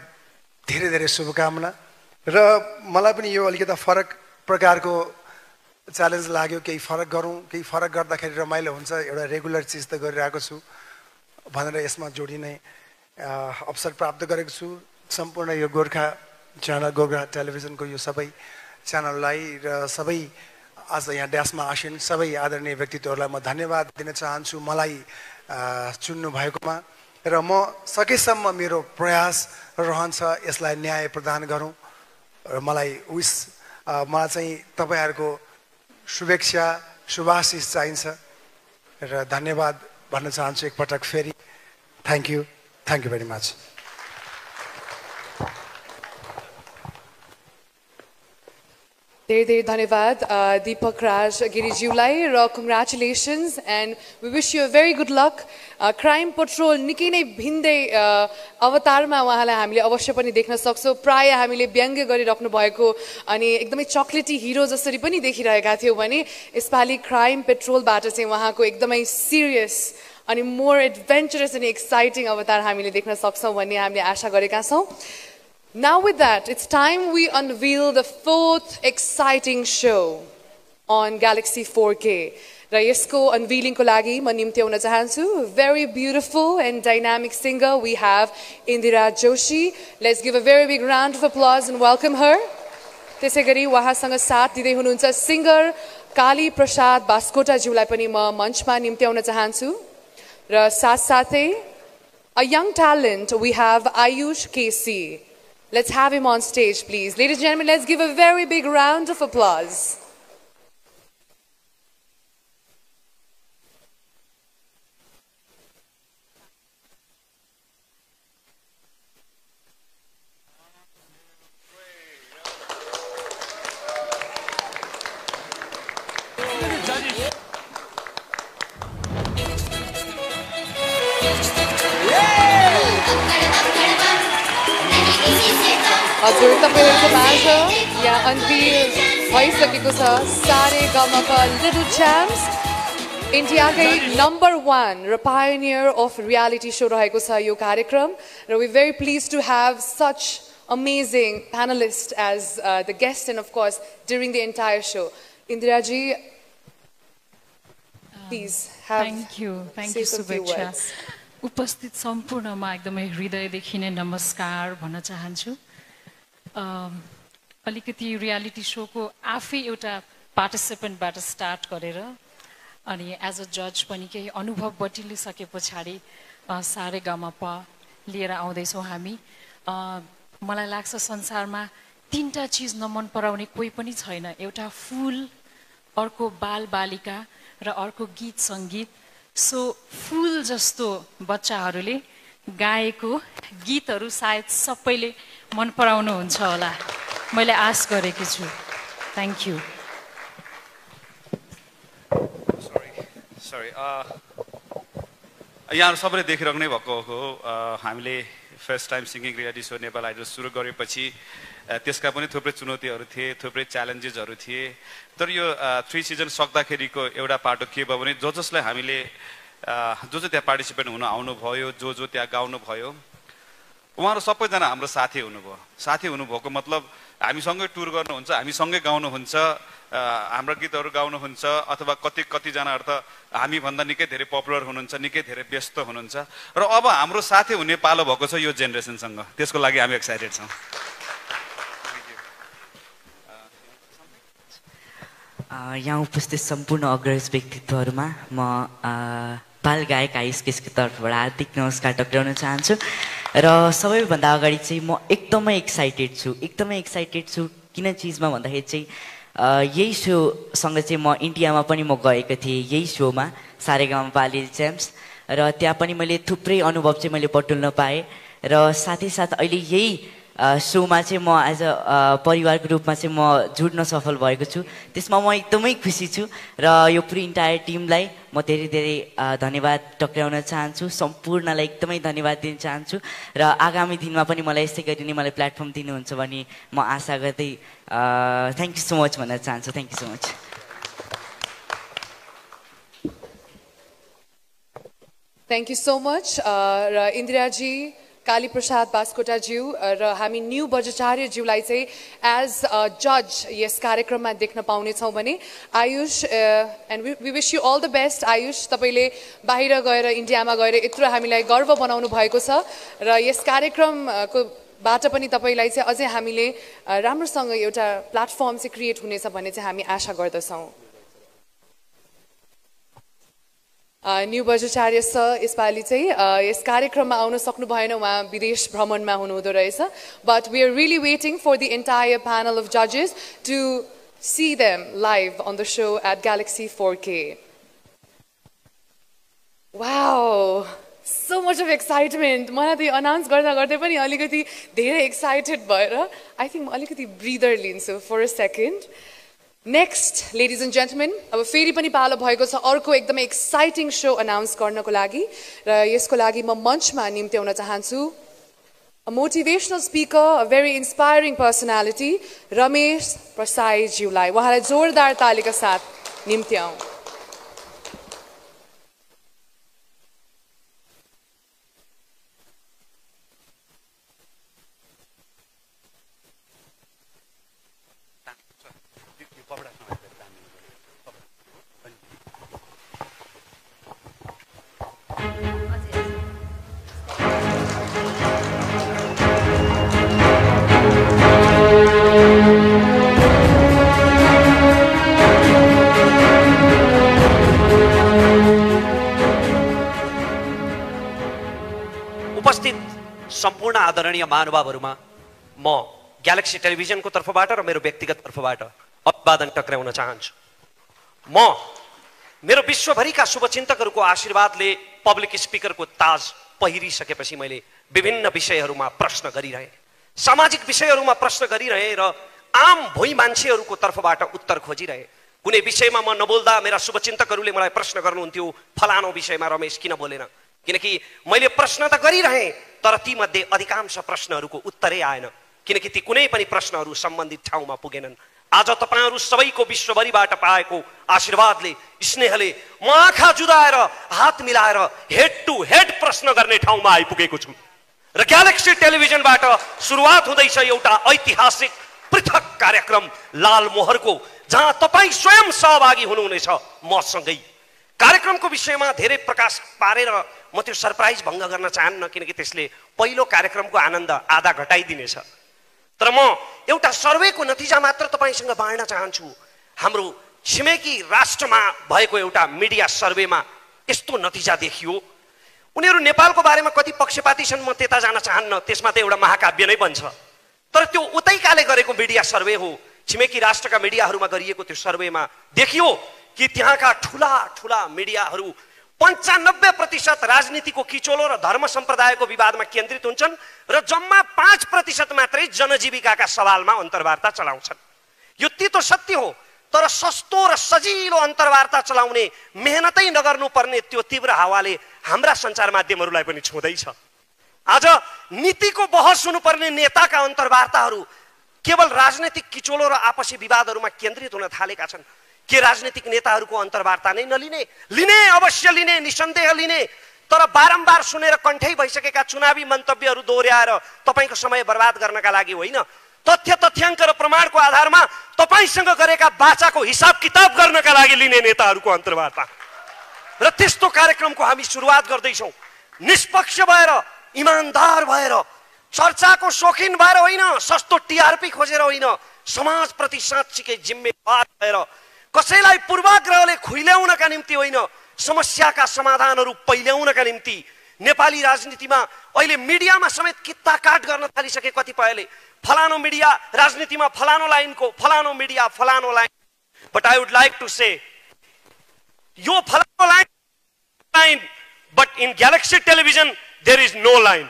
धेरै धेरै शुभकामना। र मलाई पनि यो अलिकति फरक प्रकारको च्यालेन्ज लाग्यो। केही फरक गरौँ, केही फरक गर्दाखेरि रमाइलो हुन्छ, एउटा रेगुलर चिज त गरिरहेको छु भनेर यसमा जोडिने अवसर प्राप्त गरेको छु। सम्पूर्ण यो गोर्खा च्यानल, गोर्खा टेलिभिजनको यो सबै च्यानललाई र सबै आज यहाँ ड्यासमा आसिन सबै आदरणीय व्यक्तित्वहरूलाई म धन्यवाद दिन चाहन्छु मलाई चुन्नु भएकोमा। र म सकेसम्म मेरो प्रयास रहन्छ यसलाई न्याय प्रदान गरौँ। र मलाई चाहिँ तपाईँहरूको शुभेच्छा, शुभाशिष चाहिन्छ र धन्यवाद भन्न चाहन्छु एकपटक फेरि। Thank you very much. धेरै धेरै धन्यवाद दीपक राज गिरिज्यूलाई र congratulations and we wish you very good luck. Crime Patrol निकै नै भिन्दै अवतारमा उहाँलाई हामीले अवश्य पनि देख्न सक्छौँ। प्राय हामीले व्यङ्ग्य गरिराख्नु भएको अनि एकदमै चक्लेटी हिरो जसरी पनि देखिरहेका थियौँ भने यसपालि क्राइम पेट्रोलबाट चाहिँ उहाँको एकदमै सिरियस अनि मोर एडभेन्चरस अनि एक्साइटिङ अवतार हामीले देख्न सक्छौँ भन्ने हामीले आशा गरेका छौँ। Now with that, it's time we unveil the 4th exciting show on Galaxy 4K. र यसको unveiling को लागि म निम्त्याउन चाहन्छु very beautiful and dynamic singer we have Indira Joshi. Let's give a very big round of applause and welcome her. त्यसैगरी उहाँसँग साथ दिँदै हुनुहुन्छ सिंगर काली प्रसाद बास्कोटा ज्यूलाई पनि म मञ्चमा निम्त्याउन चाहन्छु। र साथसाथै a young talent we have Ayush KC. Let's have him on stage, please. Ladies and gentlemen, let's give a very big round of applause. हजुर तपाईहरुको माझ यहाँ अनवील भइसकेको छ सारेगामापा लिटल च्याम्प्स इन्डियाकै नम्बर 1 र पायोनियर अफ रियालिटी शो रहेको छ यो कार्यक्रम र we very please to have such amazing panelist as the guest and of course during the entire show. Indira ji please thank you शुभेच्छा। उपस्थित सम्पूर्णमा एकदमै हृदयदेखि नै नमस्कार भन्न चाहन्छु। अलिकति रियालिटी शोको आफै एउटा पार्टिसिपेन्टबाट स्टार्ट गरेर अनि एज अ जज पनि केही अनुभव बटुलिसके पछाडि सारेगामापा लिएर आउँदैछौँ हामी। मलाई लाग्छ संसारमा 3टा चिज नमन पराउने कोही पनि छैन। एउटा फुल, अर्को बालबालिका र अर्को गीत सङ्गीत। सो फुल जस्तो बच्चाहरूले गाएको गीतहरू सायद सबैले मन पराउनुहुन्छ होला, मैले आश गरेकी छु। Thank you. सरी यहाँहरू सबैले देखिरहनै भएको हो, हामीले first time singing reality show Nepal Idol सुरु गरेपछि त्यसका पनि थुप्रै चुनौतीहरू थिए, थुप्रै च्यालेन्जेसहरू थिए। तर यो 3 सिजन सक्दाखेरिको एउटा पाटो के भयो भने जसलाई हामीले जो त्यहाँ पार्टिसिपेट हुन आउनुभयो, जो त्यहाँ गाउनु भयो, उहाँहरू सबैजना हाम्रो साथी हुनुभयो। साथी हुनुभएको मतलब हामीसँगै टुर गर्नुहुन्छ, हामीसँगै गाउनुहुन्छ, हाम्रो गीतहरू गाउनुहुन्छ, अथवा कतिजनाहरू त हामीभन्दा निकै धेरै पपुलर हुनुहुन्छ, निकै धेरै व्यस्त हुनुहुन्छ। र अब हाम्रो साथी हुने पालो भएको छ यो जेनेरेसनसँग, त्यसको लागि हामी एक्साइटेड छौँ। यहाँ उपस्थित सम्पूर्ण अग्रज व्यक्तित्वहरूमा म बाल गायक आयुष केसको तर्फबाट हार्दिक नमस्कार टक्राउन चाहन्छु। र सबैभन्दा अगाडि चाहिँ म एकदमै एक्साइटेड छु किन चिजमा भन्दाखेरि चाहिँ यही सोसँग चाहिँ म इन्डियामा पनि म गएको थिएँ, यही सोमा सारेगामा लिटिल च्याम्प्स, र त्यहाँ पनि मैले थुप्रै अनुभव चाहिँ मैले बटुल्न पाएँ। र साथै साथ अहिले यही सोमा चाहिँ म एज अ परिवारको रूपमा चाहिँ म जुड्न सफल भएको छु, त्यसमा म एकदमै खुसी छु। र यो पुरै इन्टायर टिमलाई म धेरै धेरै धन्यवाद टक्राउन चाहन्छु, सम्पूर्णलाई एकदमै धन्यवाद दिन चाहन्छु। र आगामी दिनमा पनि मलाई यसै गरी नै मलाई प्लेटफर्म दिनुहुन्छ भने म आशा गर्दै थ्याङ्क यू सो मच भन्न चाहन्छु। Thank you so much. Thank you so much. र इन्दिराजी, काली प्रसाद बास्कोटाज्यू र हामी न्यू बज्राचार्यज्यूलाई चाहिँ एज अ जज यस कार्यक्रममा देख्न पाउनेछौँ भने Aayush, and we wish you all the best Aayush. तपाईँले बाहिर गएर इन्डियामा गएर यत्रो हामीलाई गर्व बनाउनु भएको छ र यस कार्यक्रमको बाट पनि तपाईँलाई चाहिँ अझै हामीले राम्रोसँग एउटा प्लेटफर्म चाहिँ क्रिएट हुनेछ भन्ने चाहिँ हामी आशा गर्दछौँ। न्यू बज्राचार्य सर यसपालि चाहिँ यस कार्यक्रममा आउन सक्नु भएन, उहाँ विदेश भ्रमणमा हुनुहुँदो रहेछ। But we are really waiting for the entire panel of जजेस to see them live on the show at galaxy 4K। Wow, so much of excitement. मलाई त यो अनाउन्स गर्दा गर्दै पनि अलिकति धेरै एक्साइटेड भएर आई थिङ्क म अलिकति ब्रिदर लिन्छु for a second. Next ladies and gentlemen, अब फेरि पनि पालो भएको छ अर्को एकदमै एक्साइटिङ सो अनाउन्स गर्नको लागि, र यसको लागि म मञ्चमा निम्त्याउन चाहन्छु a motivational speaker, a very inspiring personality Ramesh प्रसाईज्यूलाई। उहाँलाई जोरदार तालीका साथ निम्त्याउँ। सम्पूर्ण आदरणीय महानुभावहरूमा म ग्यालेक्सी टेलिभिजनको तर्फबाट र मेरो व्यक्तिगत तर्फबाट अभिवादन टक्राउन चाहन्छु। म मेरो विश्वभरिका शुभचिन्तकहरूको आशीर्वादले पब्लिक स्पिकरको ताज पहिरिसकेपछि मैले विभिन्न विषयहरूमा प्रश्न गरिरहेँ, सामाजिक विषयहरूमा प्रश्न गरिरहेँ र आम भोइ मान्छेहरूको तर्फबाट उत्तर खोजिरहेँ। कुनै विषयमा म नबोल्दा मेरा शुभचिन्तकहरूले मलाई प्रश्न गर्नुहुन्थ्यो, फलानो विषयमा रमेश किन बोलेन? किनकि मैले प्रश्न त गरिरहेँ तर तीमध्ये अधिकांश प्रश्नहरूको उत्तरै आएन, किनकि ती कुनै पनि प्रश्नहरू सम्बन्धित ठाउँमा पुगेनन्। आज तपाईहरू सबैको विश्वभरिबाट पाएको आशीर्वादले, स्नेहले म आँखा जुदाएर हात मिलाएर हेड टु हेड प्रश्न गर्ने ठाउँमा आइपुगेको छु। र ग्यालेक्सी टेलिभिजनबाट सुरुवात हुँदैछ एउटा ऐतिहासिक पृथक कार्यक्रम लाल मोहरको, जहाँ तपाईँ स्वयं सहभागी हुनुहुनेछ मसँगै। कार्यक्रमको विषयमा धेरै प्रकाश पारेर म त्यो सरप्राइज भङ्ग गर्न चाहन्न, किनकि त्यसले पहिलो कार्यक्रमको आनन्द आधा घटाइदिनेछ। तर म एउटा सर्वेको नतिजा मात्र तपाईसँग बाँड्न चाहन्छु। हाम्रो छिमेकी राष्ट्रमा भएको एउटा मिडिया सर्वेमा यस्तो नतिजा देखियो। उनीहरू नेपालको बारेमा कति पक्षपाती छन् म त्यता जान चाहन्न, त्यसमा त एउटा महाकाव्य नै बन्छ। तर त्यो उतैकाले गरेको मिडिया सर्वे हो, छिमेकी राष्ट्रका मिडियाहरूमा गरिएको त्यो सर्वेमा देखियो कि त्यहाँका ठुला ठुला मिडियाहरू 95% राजनीतिको किचोलो र धर्म सम्प्रदायको विवादमा केन्द्रित हुन्छन् र जम्मा 5% मात्रै जनजीविकाका सवालमा अन्तर्वार्ता चलाउँछन्। यो तितो सत्य हो, तर सस्तो र सजिलो अन्तर्वार्ता चलाउने मेहनतै नगर्नुपर्ने त्यो तीव्र हावाले हाम्रा सञ्चार माध्यमहरूलाई पनि छुँदैछ। आज नीतिको बहस हुनुपर्ने नेताका अन्तर्वार्ताहरू केवल राजनीतिक किचोलो र आपसी विवादहरूमा केन्द्रित हुन थालेका छन्। के राजनीतिक नेताहरूको अन्तर्वार्ता नै नलिने? लिने, अवश्य लिने, निसन्देह लिने, तर बारम्बार सुनेर कण्ठै भइसकेका चुनावी मन्तव्यहरू दोहोर्याएर तपाईको समय बर्बाद गर्नका लागि होइन, तथ्य तथ्याङ्क र प्रमाणको आधारमा तपाईसँग गरेका वाचाको हिसाब किताब गर्नका लागि लिने नेताहरूको अन्तर्वार्ता। र त्यस्तो कार्यक्रमको हामी सुरुवात गर्दैछौँ। निष्पक्ष भएर, इमानदार भएर, चर्चाको शौखिन भएर होइन, सस्तो टिआरपी खोजेर होइन, समाजप्रति साँच्चीकै जिम्मेवार भएर, कसैलाई पूर्वाग्रहले खुइल्याउनका निम्ति होइन, समस्याका समाधानहरू पहिल्याउनका निम्ति। नेपाली राजनीतिमा अहिले मिडियामा समेत कित्ताकाट गर्न थालिसके कतिपयले। फलानो मिडिया राजनीतिमा फलानो लाइनको, फलानो मिडिया फलानो line. But I would like to say यो फलानो line, but in galaxy television there is no line.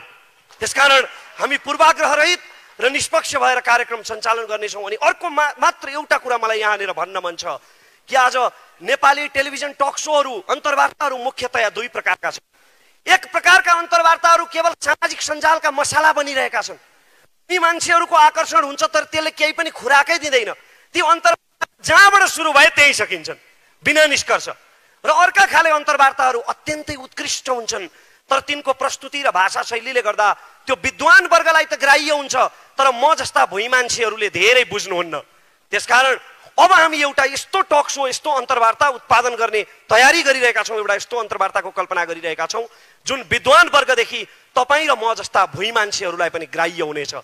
त्यसकारण हामी पूर्वाग्रह रहित र निष्पक्ष भएर कार्यक्रम सञ्चालन गर्नेछौँ। अनि अर्को मात्र एउटा कुरा मलाई यहाँनिर भन्न मन छ कि आज नेपाली टेलिभिजन टक सोहरू, अन्तर्वार्ताहरू मुख्यतया दुई प्रकारका छन्। एक प्रकारका अन्तर्वार्ताहरू केवल सामाजिक सञ्जालका मसाला बनिरहेका छन्। ती मान्छेहरूको आकर्षण हुन्छ तर त्यसले केही पनि खुराकै दिँदैन। ती अन्तर्वार्ता जहाँबाट सुरु भए त्यही सकिन्छन् बिना निष्कर्ष। र अर्का खाले अन्तर्वार्ताहरू अत्यन्तै उत्कृष्ट हुन्छन्, तर तिनको प्रस्तुति र भाषा शैलीले गर्दा त्यो विद्वान वर्गलाई त ग्राह्य हुन्छ, तर म जस्ता भुइँ मान्छेहरूले धेरै बुझ्नुहुन्न। त्यसकारण अब हामी एउटा यस्तो टक सो, यस्तो अन्तर्वार्ता उत्पादन गर्ने तयारी गरिरहेका छौँ, एउटा यस्तो अन्तर्वार्ताको कल्पना गरिरहेका छौँ जुन विद्वान वर्गदेखि तपाईँ र म जस्ता भुइँ मान्छेहरूलाई पनि ग्राह्य हुनेछ।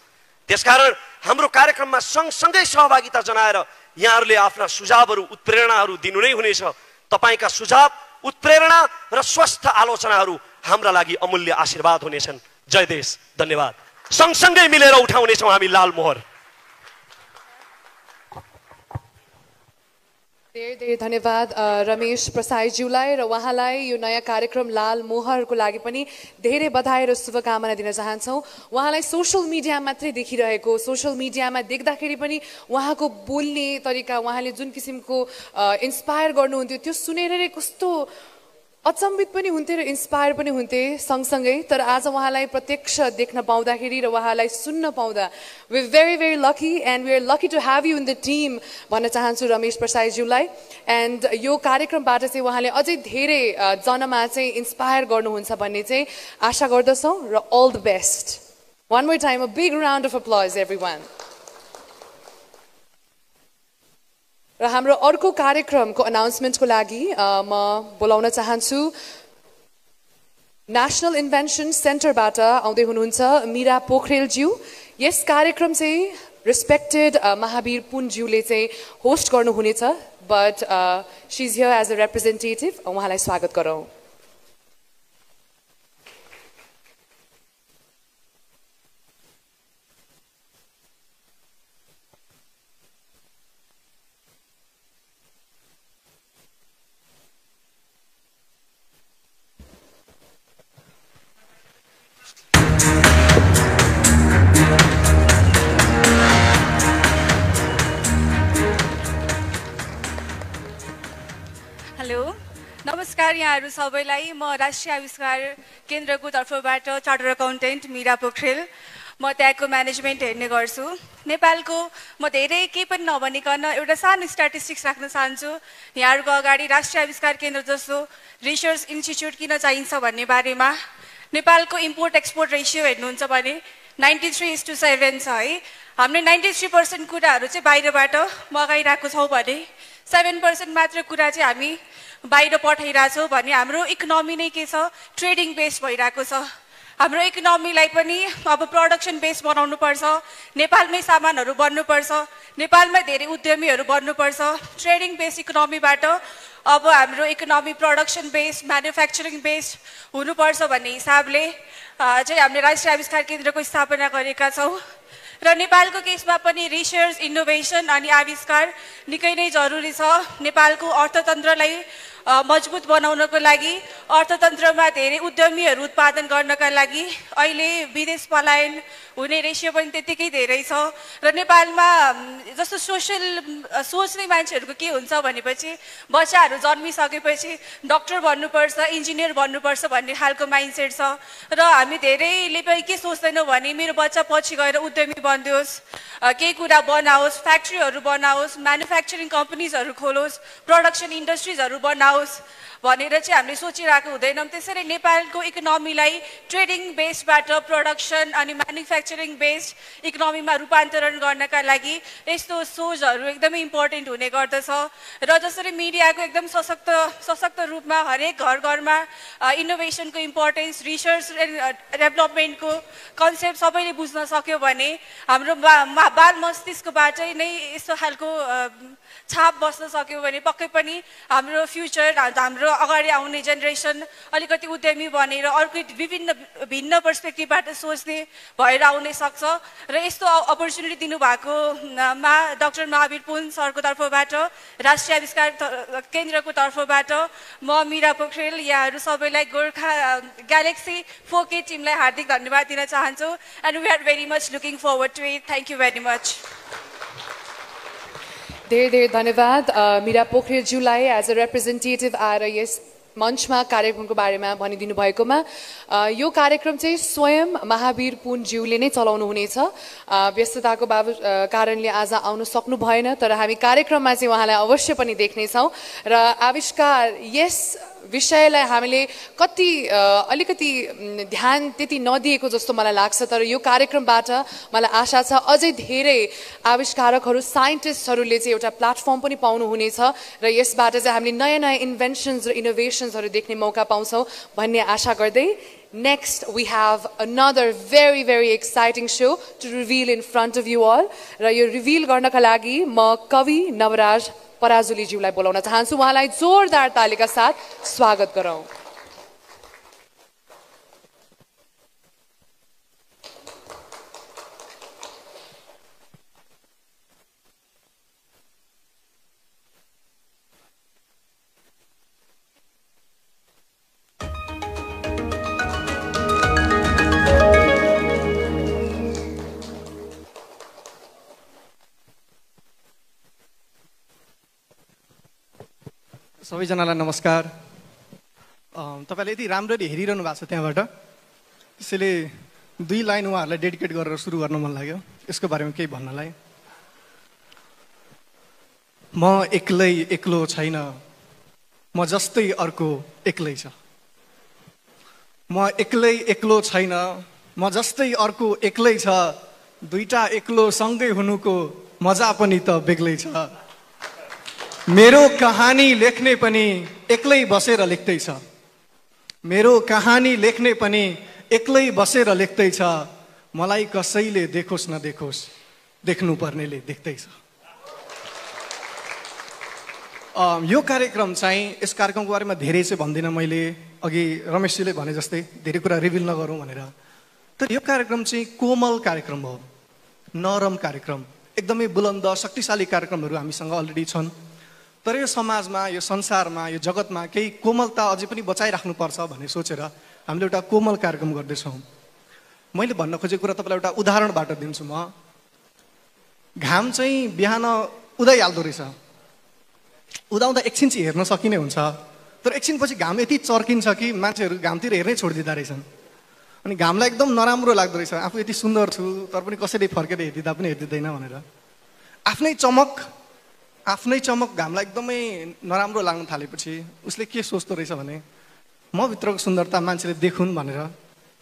त्यसकारण हाम्रो कार्यक्रममा सँगसँगै सहभागिता जनाएर यहाँहरूले आफ्ना सुझावहरू, उत्प्रेरणाहरू दिनु नै हुनेछ। तपाईँका सुझाव, उत्प्रेरणा र स्वस्थ आलोचनाहरू हाम्रा लागि अमूल्य आशीर्वाद हुनेछन्। जय देश, धन्यवाद। सँगसँगै मिलेर उठाउनेछौँ हामी लाल मोहर। धेरै धेरै धन्यवाद रमेश प्रसाईज्यूलाई, र उहाँलाई यो नयाँ कार्यक्रम लाल मोहरको लागि पनि धेरै बधाई र शुभकामना दिन चाहन्छौँ। उहाँलाई सोसल मिडिया मात्रै देखिरहेको, सोसल मिडियामा देख्दाखेरि पनि उहाँको बोल्ने तरिका, उहाँले जुन किसिमको इन्सपायर गर्नुहुन्थ्यो त्यो सुनेर कस्तो अचम्बित पनि हुन्थे र इन्सपायर पनि हुन्थे सँगसँगै। तर आज उहाँलाई प्रत्यक्ष देख्न पाउँदाखेरि र उहाँलाई सुन्न पाउँदा we very very lucky and we are lucky to have you in the team भन्न चाहन्छु रमेश प्रसाईज्यूलाई। एन्ड यो कार्यक्रमबाट चाहिँ उहाँले अझै धेरै जनमा चाहिँ इन्सपायर गर्नुहुन्छ भन्ने चाहिँ आशा गर्दछौँ र all the best. One more time a big round of applause everyone. र हाम्रो अर्को कार्यक्रमको अनाउन्समेन्टको लागि म बोलाउन चाहन्छु नेसनल इन्भेन्सन सेन्टरबाट आउँदै हुनुहुन्छ मीरा पोखरेलज्यू। यस कार्यक्रम चाहिँ रेस्पेक्टेड महावीर पुनज्यूले चाहिँ होस्ट गर्नुहुनेछ, but she is here as a representative. उहाँलाई स्वागत गरौँ। नमस्कार यहाँहरू सबैलाई। म राष्ट्रिय आविष्कार केन्द्रको तर्फबाट चार्टर अकाउन्टेन्ट मीरा पोखरेल, म त्यहाँको म्यानेजमेन्ट हेर्ने गर्छु। नेपालको म धेरै केही पनि नभनिकन एउटा सानो स्ट्याटिस्टिक्स राख्न चाहन्छु यहाँहरूको अगाडि। राष्ट्रिय आविष्कार केन्द्र जस्तो रिसर्च इन्स्टिच्युट किन चाहिन्छ भन्ने बारेमा। नेपालको इम्पोर्ट एक्सपोर्ट रेसियो हेर्नुहुन्छ भने 93:7 छ है। हामीले 93% कुराहरू चाहिँ बाहिरबाट मगाइरहेको छौँ भने 7% मात्र कुरा चाहिँ हामी बाहिर पठाइरहेछौँ भने हाम्रो इकोनोमी नै के छ, ट्रेडिङ बेस भइरहेको छ। हाम्रो इकोनोमीलाई पनि अब प्रोडक्सन बेस बनाउनु पर्छ, नेपालमै सामानहरू बन्नुपर्छ, नेपालमै धेरै उद्यमीहरू बन्नुपर्छ। ट्रेडिङ बेस इकोनोमीबाट अब हाम्रो economy production base, manufacturing base हुनुपर्छ भन्ने हिसाबले चाहिँ हामीले राष्ट्रिय आविष्कार केन्द्रको स्थापना गरेका छौँ। र नेपालको केसमा पनि रिसर्च, इनोभेसन अनि आविष्कार निकै नै जरुरी छ। नेपालको अर्थतन्त्रलाई मजबुत बनाउनको लागि अर्थतन्त्रमा धेरै उद्यमीहरू उत्पादन गर्नका लागि अहिले विदेश पलायन हुने रेसियो पनि त्यतिकै धेरै छ र नेपालमा जस्तो सोच्ने मान्छेहरूको के हुन्छ भनेपछि बच्चाहरू जन्मिसकेपछि डक्टर बन्नुपर्छ इन्जिनियर बन्नुपर्छ भन्ने खालको माइन्डसेट छ र हामी धेरैले पनि के सोच्दैनौँ भने मेरो बच्चा पछि गएर उद्यमी बनिदियोस् केही कुरा बनाओस् फ्याक्ट्रीहरू बनाओस् म्यानुफ्याक्चरिङ कम्पनीजहरू खोलोस् प्रोडक्सन इन्डस्ट्रिजहरू बनाओस् भनेर चाहिँ हामीले सोचिरहेको हुँदैनौँ त्यसरी नेपालको इकोनोमीलाई ट्रेडिङ बेसबाट प्रोडक्सन अनि म्यानुफ्याक्चरिङ बेस्ड इकोनोमीमा रूपान्तरण गर्नका लागि यस्तो सोचहरू एकदमै इम्पोर्टेन्ट हुने गर्दछ र जसरी मिडियाको एकदम सशक्त रूपमा हरेक घर घरमा इनोभेसनको इम्पोर्टेन्स रिसर्च डेभलपमेन्टको कन्सेप्ट सबैले बुझ्न सक्यो भने हाम्रो बाल मस्तिष्कबाटै नै यस्तो खालको छाप बस्न सक्यो भने पक्कै पनि हाम्रो फ्युचर हाम्रो अगाडि आउने जेनेरेसन अलिकति उद्यमी बनेर अर्को भिन्न पर्सपेक्टिभबाट सोच्ने भएर आउन सक्छ र यस्तो अपर्च्युनिटी दिनुभएकोमा डाक्टर महावीर पुन सरको तर्फबाट राष्ट्रिय आविष्कार केन्द्रको तर्फबाट म मीरा पोखरेल यहाँहरू सबैलाई गोर्खा ग्यालेक्सी 4K टिमलाई हार्दिक धन्यवाद दिन चाहन्छु and we are very much looking forward to it thank you very much धेरै धेरै धन्यवाद मीरा पोखरेलज्यूलाई एज अ रिप्रेजेन्टेटिभ आएर यस मञ्चमा कार्यक्रमको बारेमा भनिदिनु भएकोमा यो कार्यक्रम चाहिँ स्वयं महावीर पुनज्यूले नै चलाउनु हुनेछ व्यस्तताको कारणले आज आउनु सक्नु भएन तर हामी कार्यक्रममा चाहिँ उहाँलाई अवश्य पनि देख्नेछौँ र आविष्कार यस विषयलाई हामीले अलिकति ध्यान त्यति नदिएको जस्तो मलाई लाग्छ तर यो कार्यक्रमबाट मलाई आशा छ अझै धेरै आविष्कारकहरू साइन्टिस्टहरूले चाहिँ एउटा प्लेटफर्म पनि पाउनु हुनेछ र यसबाट चाहिँ हामीले नयाँ नयाँ इन्भेन्सन्स र इनोभेसन्सहरू देख्ने मौका पाउँछौँ भन्ने आशा गर्दै Next, we have another very, very exciting show to reveal in front of you all. र यो रिभिल गर्नका लागि म कवि नवराज पराजुलीज्यूलाई बोलाउन चाहन्छु उहाँलाई जोरदार तालीका साथ स्वागत गरौँ सबैजनालाई नमस्कार तपाईले यति राम्ररी हेरिरहनु भएको छ त्यहाँबाट त्यसैले 2 लाइन उहाँहरूलाई डेडिकेट गरेर सुरु गर्न मन लाग्यो यसको बारेमा केही भन्नलाई म एक्लो छैन म जस्तै अर्को एक्लै छ म एक्लो छैन म जस्तै अर्को एक्लै छ दुईटा एक्लो सँगै हुनुको मजा पनि त बेग्लै छ मेरो कहानी लेख्ने पनि एक्लै बसेर लेख्दैछ मेरो कहानी लेख्ने पनि एक्लै बसेर लेख्दैछ मलाई कसैले देखोस् नदेखोस् देख्नु पर्नेले देख्दैछ यो कार्यक्रम चाहिँ यस कार्यक्रमको बारेमा धेरै चाहिँ भन्दिनँ मैले अघि रमेशजीले भने जस्तै धेरै कुरा रिभिल नगरौँ भनेर तर यो कार्यक्रम चाहिँ कोमल कार्यक्रम हो नरम कार्यक्रम एकदमै बुलन्द शक्तिशाली कार्यक्रमहरू हामीसँग अलरेडी छन् तर यो समाजमा यो संसारमा यो जगतमा केही कोमलता अझै पनि बचाइराख्नुपर्छ भन्ने सोचेर हामीले एउटा कोमल कार्यक्रम गर्दैछौँ मैले भन्न खोजेको कुरा तपाईँलाई एउटा उदाहरणबाट दिन्छु म घाम चाहिँ बिहान उदाइहाल्दो रहेछ उदाउँदा एकछिन चाहिँ हेर्न सकिने हुन्छ तर एकछिनपछि घाम यति चर्किन्छ कि मान्छेहरू घामतिर हेर्नै छोडिदिँदा रहेछन् अनि घामलाई एकदम नराम्रो लाग्दो रहेछ आफू यति सुन्दर छु तर पनि कसैले फर्केर हेरिदिँदा पनि हेरिदिँदैन भनेर आफ्नै चमक घामलाई एकदमै नराम्रो लाग्न थालेपछि उसले के सोच्दो रहेछ भने म भित्रको सुन्दरता मान्छेले देखुन् भनेर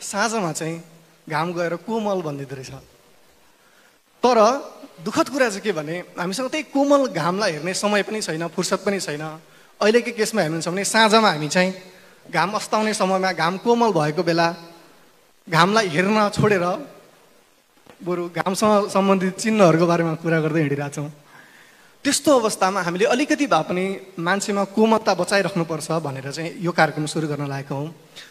साँझमा चाहिँ घाम गएर कोमल भनिदिँदो रहेछ तर दुःखद कुरा चाहिँ के भने हामीसँग त्यही कोमल घामलाई हेर्ने समय पनि छैन फुर्सद पनि छैन अहिलेको केसमा हेर्नुहुन्छ भने साँझमा हामी चाहिँ घाम अस्ताउने समयमा घाम कोमल भएको बेला घामलाई हेर्न छोडेर बरु घामसँग सम्बन्धित चिन्हहरूको बारेमा कुरा गर्दै हिँडिरहेछौँ त्यस्तो अवस्थामा हामीले अलिकति भए पनि मान्छेमा कोमलता बचाइराख्नुपर्छ भनेर चाहिँ यो कार्यक्रम सुरु गर्न लागेको हौँ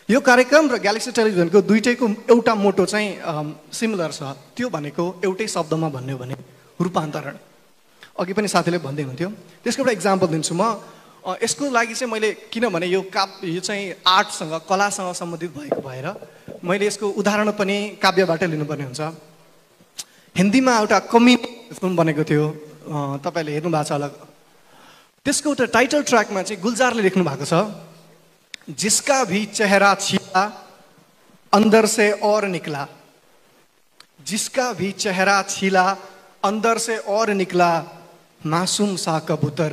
यो कार्यक्रम र ग्यालेक्सी टेलिभिजनको दुईटैको एउटा मोटो चाहिँ सिमिलर छ त्यो भनेको एउटै शब्दमा भन्ने हो भने रूपान्तरण अघि पनि साथीले भन्दै हुन्थ्यो त्यसको एउटा इक्जाम्पल दिन्छु म यसको लागि चाहिँ मैले किनभने यो चाहिँ आर्टसँग कलासँग सम्बन्धित भएको भएर मैले यसको उदाहरण पनि काव्यबाट लिनुपर्ने हुन्छ। हिन्दीमा एउटा कमेडी फिल्म बनेको थियो, तपाईँले हेर्नु भएको छ होला। त्यसको एउटा टाइटल ट्र्याकमा चाहिँ गुलजारले लेख्नु भएको छ, जिसका भी चेहरा छिला अंदर से और निकला, जिसका भी चेहरा छिला अंदर से और निकला, मासूम सा कबूतर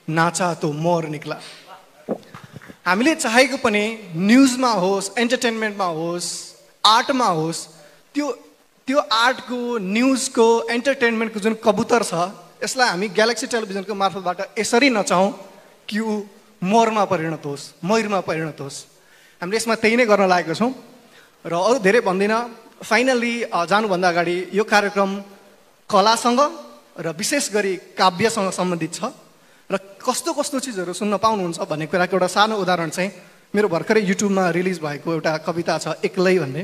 नाचा तो मोर निकला। हामीले चाहेको पनि न्युजमा होस्, एन्टरटेनमेन्टमा होस्, आर्टमा होस्, त्यो आर्टको, न्युजको, एन्टरटेनमेन्टको जुन कबुतर छ यसलाई हामी ग्यालेक्सी टेलिभिजनको मार्फतबाट यसरी नचाहौँ कि ऊ मोरमा परिणत होस्, मयुरमा परिणत होस्। हामीले यसमा त्यही नै गर्न लागेको छौँ र अरू धेरै भन्दिनँ। फाइनल्ली जानुभन्दा अगाडि यो कार्यक्रम कलासँग र विशेष गरी काव्यसँग सम्बन्धित छ र कस्तो कस्तो चिजहरू सुन्न पाउनुहुन्छ भन्ने कुराको एउटा सानो उदाहरण चाहिँ मेरो भर्खरै युट्युबमा रिलिज भएको एउटा कविता छ एक्लै भन्ने,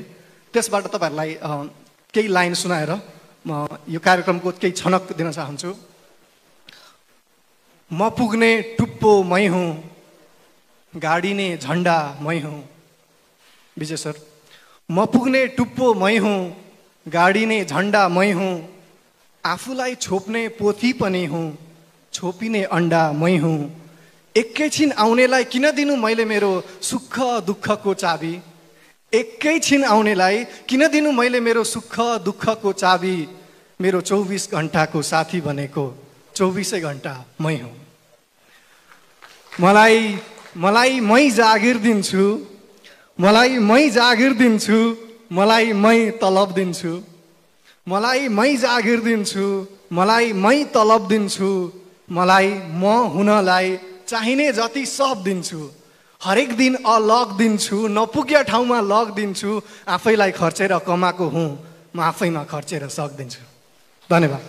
त्यसबाट तपाईँहरूलाई केही लाइन सुनाएर म यो कार्यक्रमको केही छनक दिन चाहन्छु। म पुग्ने टुप्पो मै हुँ, गाडिने झन्डा मै हुँ। विजय सर। म पुग्ने टुप्पो मै हुँ, गाडिने झन्डा मै हुँ, आफूलाई छोप्ने पोथी पनि हुँ, छोपिने अन्डा मै हुँ। एकैछिन आउनेलाई किन दिनु मैले मेरो सुख दुःखको चाबी, एकैछिन आउनेलाई किन दिनु मैले मेरो सुख दुःखको चाबी, मेरो 24 घण्टाको साथी भनेको 24 घण्टा मै हुँ। मलाई मै जागिर दिन्छु, मलाई मै जागिर दिन्छु, मलाई मै तलब दिन्छु, मलाई मै जागिर दिन्छु, मलाई मै तलब दिन्छु, मलाई म हुनलाई चाहिने जति सब दिन्छु, हरेक दिन अलग दिन्छु, नपुग्या ठाउँमा लग दिन्छु, आफैलाई खर्चेर कमाएको हुँ, म आफैमा खर्चेर सक्दिन्छु। धन्यवाद।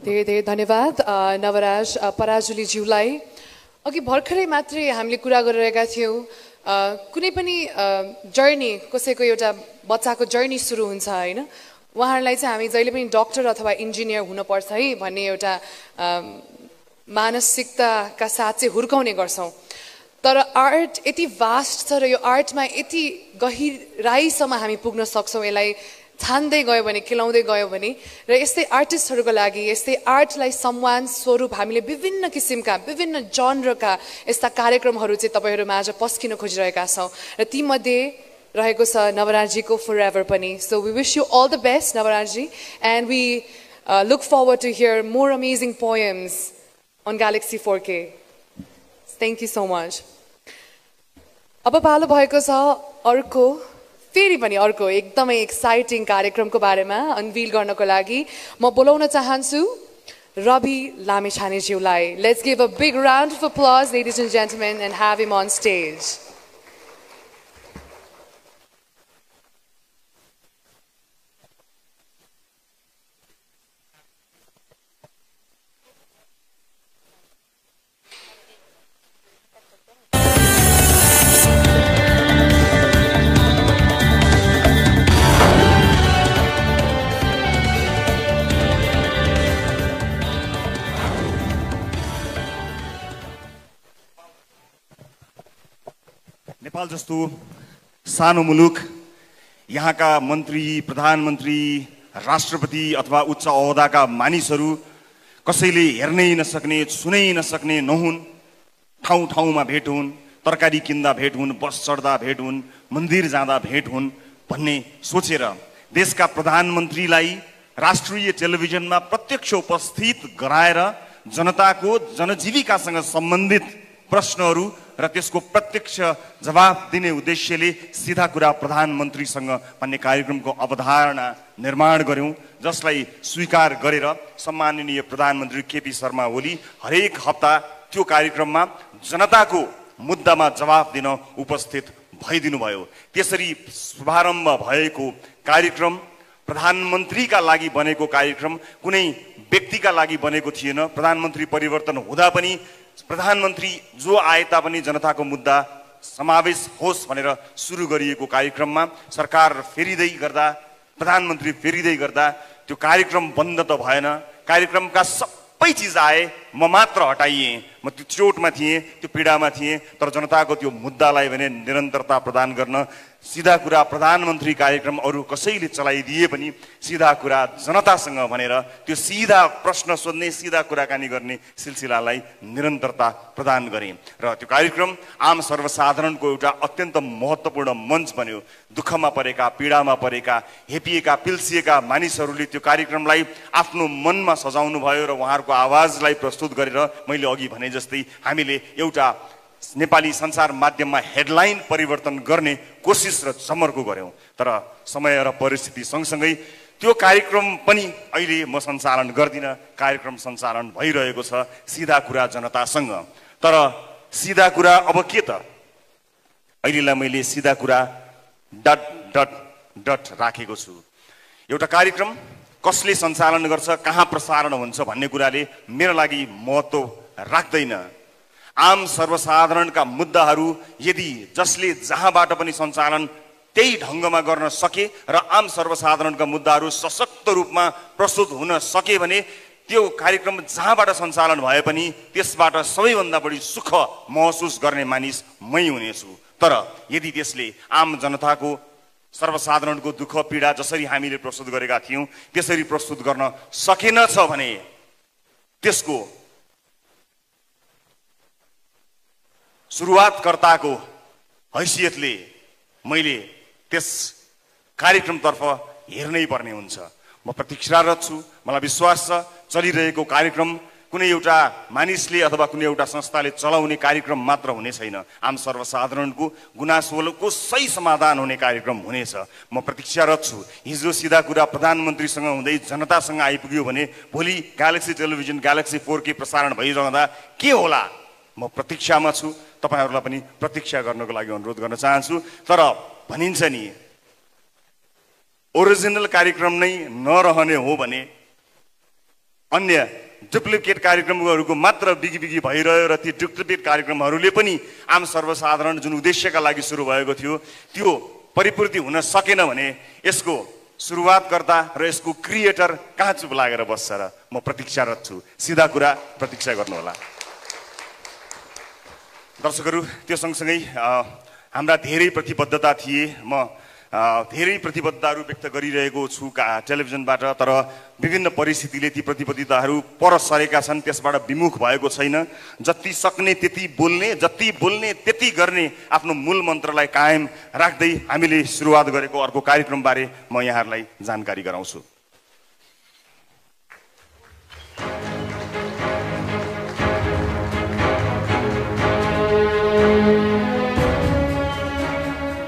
धेरै धेरै धन्यवाद नवराज पराजुलीज्यूलाई। अघि भर्खरै मात्रै हामीले कुरा गरिरहेका थियौँ, कुनै पनि जर्नी, कसैको एउटा बच्चाको जर्नी सुरु हुन्छ होइन, उहाँहरूलाई चाहिँ हामी जहिले पनि डक्टर अथवा इन्जिनियर हुनुपर्छ है भन्ने एउटा मानसिकताका साथ चाहिँ हुर्काउने गर्छौँ। तर आर्ट यति भास्ट छ र यो आर्टमा यति गहिराईसम्म हामी पुग्न सक्छौँ, यसलाई छान्दै गयो भने, खिलाउँदै गयो भने। र यस्तै आर्टिस्टहरूको लागि यस्तै आर्टलाई सम्मान स्वरूप हामीले विभिन्न किसिमका, विभिन्न जनरका यस्ता कार्यक्रमहरू चाहिँ तपाईँहरूमा आज पस्किन खोजिरहेका छौँ र तीमध्ये रहेको छ नवराजजीको फॉरएभर पनि। So we wish you all the best नवराजजी, and we look forward to hear more amazing poems on galaxy 4K। Thank you so much. अब पालो भएको छ अर्को, फेरि पनि अर्को एकदमै एक्साइटिङ कार्यक्रमको बारेमा अनभिल गर्नको लागि म बोलाउन चाहन्छु रवि लामिछानेज्यूलाई। Let's give a big round of applause ladies and gentlemen and have him on stage. Nepal जस्तो सानो मुलुक, यहाँका मन्त्री, प्रधानमन्त्री, राष्ट्रपति अथवा उच्च ओहदाका मानिसहरू कसैले हेर्नै नसक्ने, छुनै नसक्ने नहुन्। ठाउँ ठाउँमा भेट हुन्, तरकारी किन्दा भेट हुन्, बस चढ्दा भेट हुन्, मन्दिर जाँदा भेट हुन् भन्ने सोचेर देशका प्रधानमन्त्रीलाई राष्ट्रिय टेलिभिजनमा प्रत्यक्ष उपस्थित गराएर जनताको जनजीविकासँग सम्बन्धित प्रश्नहरू र त्यसको प्रत्यक्ष जवाब दिने उद्देश्यले सीधा कुरा प्रधानमन्त्रीसँग भन्ने कार्यक्रमको अवधारणा निर्माण गर्यौं, जसलाई स्वीकार गरेर सम्माननीय प्रधानमन्त्री केपी शर्मा ओली हरेक हप्ता त्यो कार्यक्रममा जनताको मुद्दामा जवाब दिन उपस्थित भइदिनु भयो। त्यसरी शुभारम्भ भएको कार्यक्रम प्रधानमन्त्रीका लागि बनेको कार्यक्रम, कुनै व्यक्तिका लागि बनेको थिएन। प्रधानमन्त्री परिवर्तन हुँदा पनि प्रधानमन्त्री जो आए तापनि जनताको मुद्दा समावेश होस् भनेर सुरु गरिएको कार्यक्रममा सरकार फेरिँदै गर्दा प्रधानमन्त्री फेरिँदै गर्दा त्यो कार्यक्रम बन्द त भएन, कार्यक्रमका सबै चिज आए, म मात्र हटाइएँ। म त्यो चोटमा थिएँ, त्यो पीडामा थिएँ, तर जनताको त्यो मुद्दालाई भने निरन्तरता प्रदान गर्न सिधा कुरा प्रधानमन्त्री कार्यक्रम अरू कसैले चलाइदिए पनि सिधा कुरा जनतासँग भनेर त्यो सिधा प्रश्न सोध्ने, सिधा कुराकानी गर्ने सिलसिलालाई निरन्तरता प्रदान गरेँ र त्यो कार्यक्रम आम सर्वसाधारणको एउटा अत्यन्त महत्त्वपूर्ण मञ्च बन्यो। दुःखमा परेका, पीडामा परेका, हेपिएका, पिल्सिएका मानिसहरूले त्यो कार्यक्रमलाई आफ्नो मनमा सजाउनु भयो र उहाँहरूको आवाजलाई प्रस्तुत गरेर मैले अघि भने जस्तै हामीले एउटा नेपाली सञ्चार माध्यममा हेडलाइन परिवर्तन गर्ने कोसिस र जमर्को गर्यौं। तर समय र परिस्थिति सँगसँगै त्यो कार्यक्रम पनि अहिले म सञ्चालन गर्दिन, कार्यक्रम सञ्चालन भइरहेको छ सिधा कुरा जनतासँग। तर सिधा कुरा अब के त? अहिलेलाई मैले सिधा कुरा डट डट डट राखेको छु। एउटा कार्यक्रम कसले सञ्चालन गर्छ, कहाँ प्रसारण हुन्छ भन्ने कुराले मेरो लागि महत्त्व राख्दैन। आम सर्वसाधारणका मुद्दाहरू यदि जसले जहाँबाट पनि सञ्चालन त्यही ढङ्गमा गर्न सके र आम सर्वसाधारणका मुद्दाहरू सशक्त रूपमा प्रस्तुत हुन सके भने त्यो कार्यक्रम जहाँबाट सञ्चालन भए पनि त्यसबाट सबैभन्दा बढी सुख महसुस गर्ने मानिस मै हुनेछु। तर यदि त्यसले आम जनताको सर्वसाधारणको दुःख पीडा जसरी हामीले प्रस्तुत गरेका थियौँ त्यसरी प्रस्तुत गर्न सकेनछ भने त्यसको सुरुवातकर्ताको हैसियतले मैले त्यस कार्यक्रमतर्फ हेर्नै पर्ने हुन्छ। म प्रतीक्षारत छु। मलाई विश्वास छ चलिरहेको कार्यक्रम कुनै एउटा मानिसले अथवा कुनै एउटा संस्थाले चलाउने कार्यक्रम मात्र हुने छैन, आम सर्वसाधारणको गुनासोको सही समाधान हुने कार्यक्रम हुनेछ। म प्रतीक्षारत छु। हिजो सिधा कुरा प्रधानमन्त्रीसँग हुँदै जनतासँग आइपुग्यो भने भोलि ग्यालेक्सी टेलिभिजन ग्यालेक्सी 4K प्रसारण भइरहँदा के होला? म प्रतीक्षामा छु। तपाईहरुलाई पनि प्रतीक्षा गर्नको लागि अनुरोध गर्न चाहन्छु। तर भनिन्छ नि ओरिजिनल कार्यक्रम नै नरहने हो भने अन्य डुप्लिकेट कार्यक्रमहरूको मात्र बिगी भइरह्यो र ती डुप्लिकेट कार्यक्रमहरूले पनि आम सर्वसाधारण जुन उद्देश्यका लागि सुरु भएको थियो त्यो परिपूर्ति हुन सकेन भने यसको सुरुवातकर्ता र यसको क्रिएटर कहाँ चुप लागेर बस्छ र? म प्रतीक्षारत छु। सिधा कुरा प्रतीक्षा गर्नु होला। दर्शकहरू, त्यो सँगसँगै हाम्रा धेरै प्रतिबद्धता थिए। म धेरै प्रतिबद्धताहरू व्यक्त गरिरहेको छु टेलिभिजनबाट, तर विभिन्न परिस्थितिले ती प्रतिबद्धताहरू पर सरेका छन्, त्यसबाट विमुख भएको छैन। जति सक्ने त्यति बोल्ने, जति बोल्ने त्यति गर्ने आफ्नो मूल मन्त्रलाई कायम राख्दै हामीले सुरुवात गरेको अर्को कार्यक्रमबारे म यहाँहरूलाई जानकारी गराउँछु।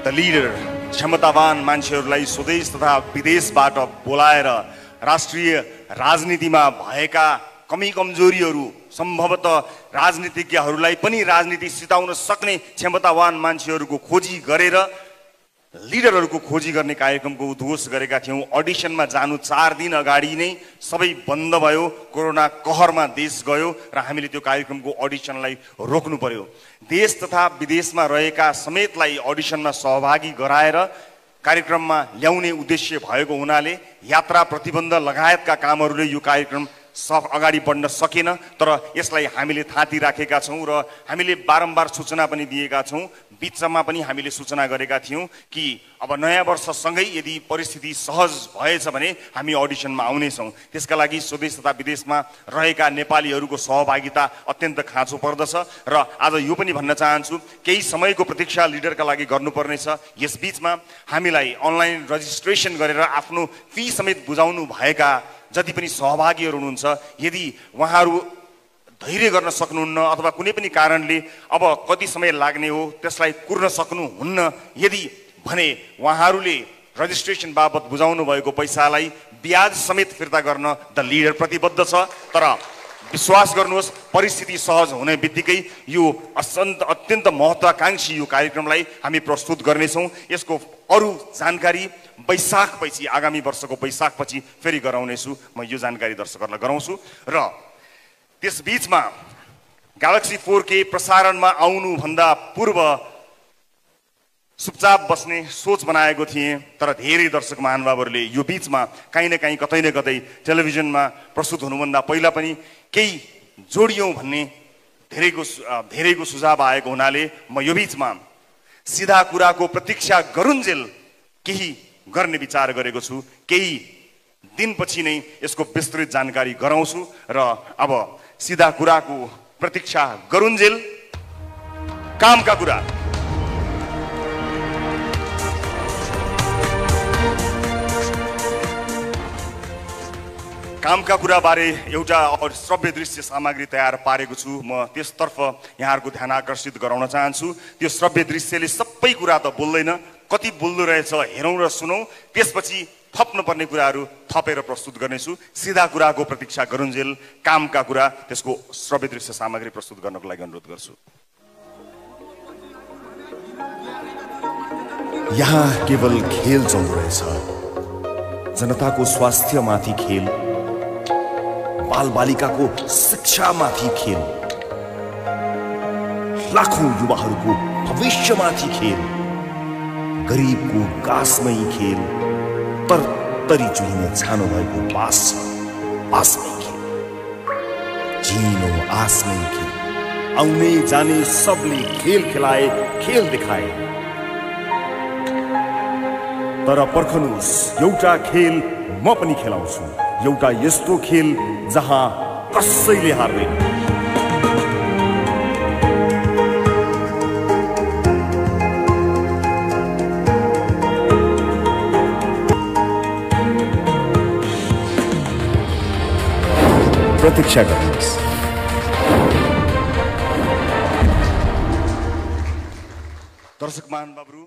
द लिडर क्षमतावान मान्छेहरूलाई स्वदेश तथा विदेशबाट बोलाएर राष्ट्रिय राजनीतिमा भएका कमी कमजोरीहरू सम्भवतः राजनीतिज्ञहरूलाई पनि राजनीति सिताउन सक्ने क्षमतावान मान्छेहरूको खोजी गरेर लिडरहरूको खोजी गर्ने कार्यक्रमको उद्घोष गरेका थियौँ। अडिसनमा जानु 4 दिन अगाडि नै सबै बन्द भयो। कोरोना कहरमा देश गयो र हामीले त्यो कार्यक्रमको अडिसनलाई रोक्नु पर्यो। देश तथा विदेशमा रहेका समेतलाई अडिसनमा सहभागी गराएर कार्यक्रममा ल्याउने उद्देश्य भएको हुनाले यात्रा प्रतिबन्ध लगायतका कामहरूले यो कार्यक्रम अगाडि बढ्न सकेन। तर यसलाई हामीले थाती राखेका छौँ र हामीले बारम्बार सूचना पनि दिएका छौँ। बिचमा पनि हामीले सूचना गरेका थियौँ कि अब नयाँ वर्षसँगै यदि परिस्थिति सहज भएछ भने हामी अडिसनमा आउनेछौँ। त्यसका लागि स्वदेश तथा विदेशमा रहेका नेपालीहरूको सहभागिता अत्यन्त खाँचो पर्दछ र आज यो पनि भन्न चाहन्छु केही समयको प्रतीक्षा लिडरका लागि गर्नुपर्नेछ। यसबीचमा हामीलाई अनलाइन रजिस्ट्रेसन गरेर आफ्नो फी समेत बुझाउनु भएका जति पनि सहभागीहरू हुनुहुन्छ, यदि उहाँहरू धैर्य गर्न सक्नुहुन्न अथवा कुनै पनि कारणले अब कति समय लाग्ने हो त्यसलाई कुर्न सक्नुहुन्न यदि भने उहाँहरूले रजिस्ट्रेसन बाबत बुझाउनु भएको पैसालाई ब्याज समेत फिर्ता गर्न द लिडर प्रतिबद्ध छ। तर विश्वास गर्नुहोस्, परिस्थिति सहज हुने बित्तिकै यो अत्यन्त महत्त्वाकांक्षी यो कार्यक्रमलाई हामी प्रस्तुत गर्नेछौँ। यसको अरू जानकारी वैशाखपछि, आगामी वर्षको वैशाखपछि फेरि गराउनेछु। म यो जानकारी दर्शकहरूलाई गराउँछु। र त्यसबीचमा ग्यालेक्सी 4K प्रसारणमा आउनुभन्दा पूर्व चुपचाप बस्ने सोच बनाएको थिएँ, तर धेरै दर्शक महानुभावहरूले यो बिचमा काहीँ न काहीँ कतै न कतै टेलिभिजनमा प्रस्तुत हुनुभन्दा पहिला पनि केही जोडियौँ भन्ने धेरैको सुझाव आएको हुनाले म यो बिचमा सिधा कुराको प्रतीक्षा गरुन्जेल केही गर्ने विचार गरेको छु। केही दिनपछि नै यसको विस्तृत जानकारी गराउँछु र अब सिधा कुराको प्रतीक्षा गरुन्जेल कामका कुरा। कामका कुरा बारे एउटा श्रव्य दृश्य सामग्री तयार पारेको छु। म त्यसतर्फ यहाँहरूको ध्यान आकर्षित गराउन चाहन्छु। त्यो श्रव्य दृश्यले सबै कुरा त बोल्दैन, कति बोल्दो रहेछ हेरौँ र सुनौँ, त्यसपछि थप्नुपर्ने कुराहरू थपेर प्रस्तुत गर्नेछु। सिधा कुराको प्रतीक्षा गरुन्जेल कामका कुरा, त्यसको श्रव्य दृश्य सामग्री प्रस्तुत गर्नको लागि अनुरोध गर्छु। यहाँ केवल खेल चल्दो रहेछ, जनताको स्वास्थ्यमाथि खेल, बालबालिकाको शिक्षामाथि खेल, लाखौं युवाहरूको भविष्यमाथि खेल, गरिबको गाँसमै खेल, तरतरी चुहिने छानो भएको बास छ, आसमै खेल, जिनो आसमै खेल, आउने जाने सबले खेल खेलाए, खेल देखाए। तर पर्खनुस्, एउटा खेल म पनि खेलाउँछु, एउटा यस्तो खेल जहाँ कसैले हार्दैन। प्रतीक्षा गर्नुहोस्। दर्शक महानुभावहरू,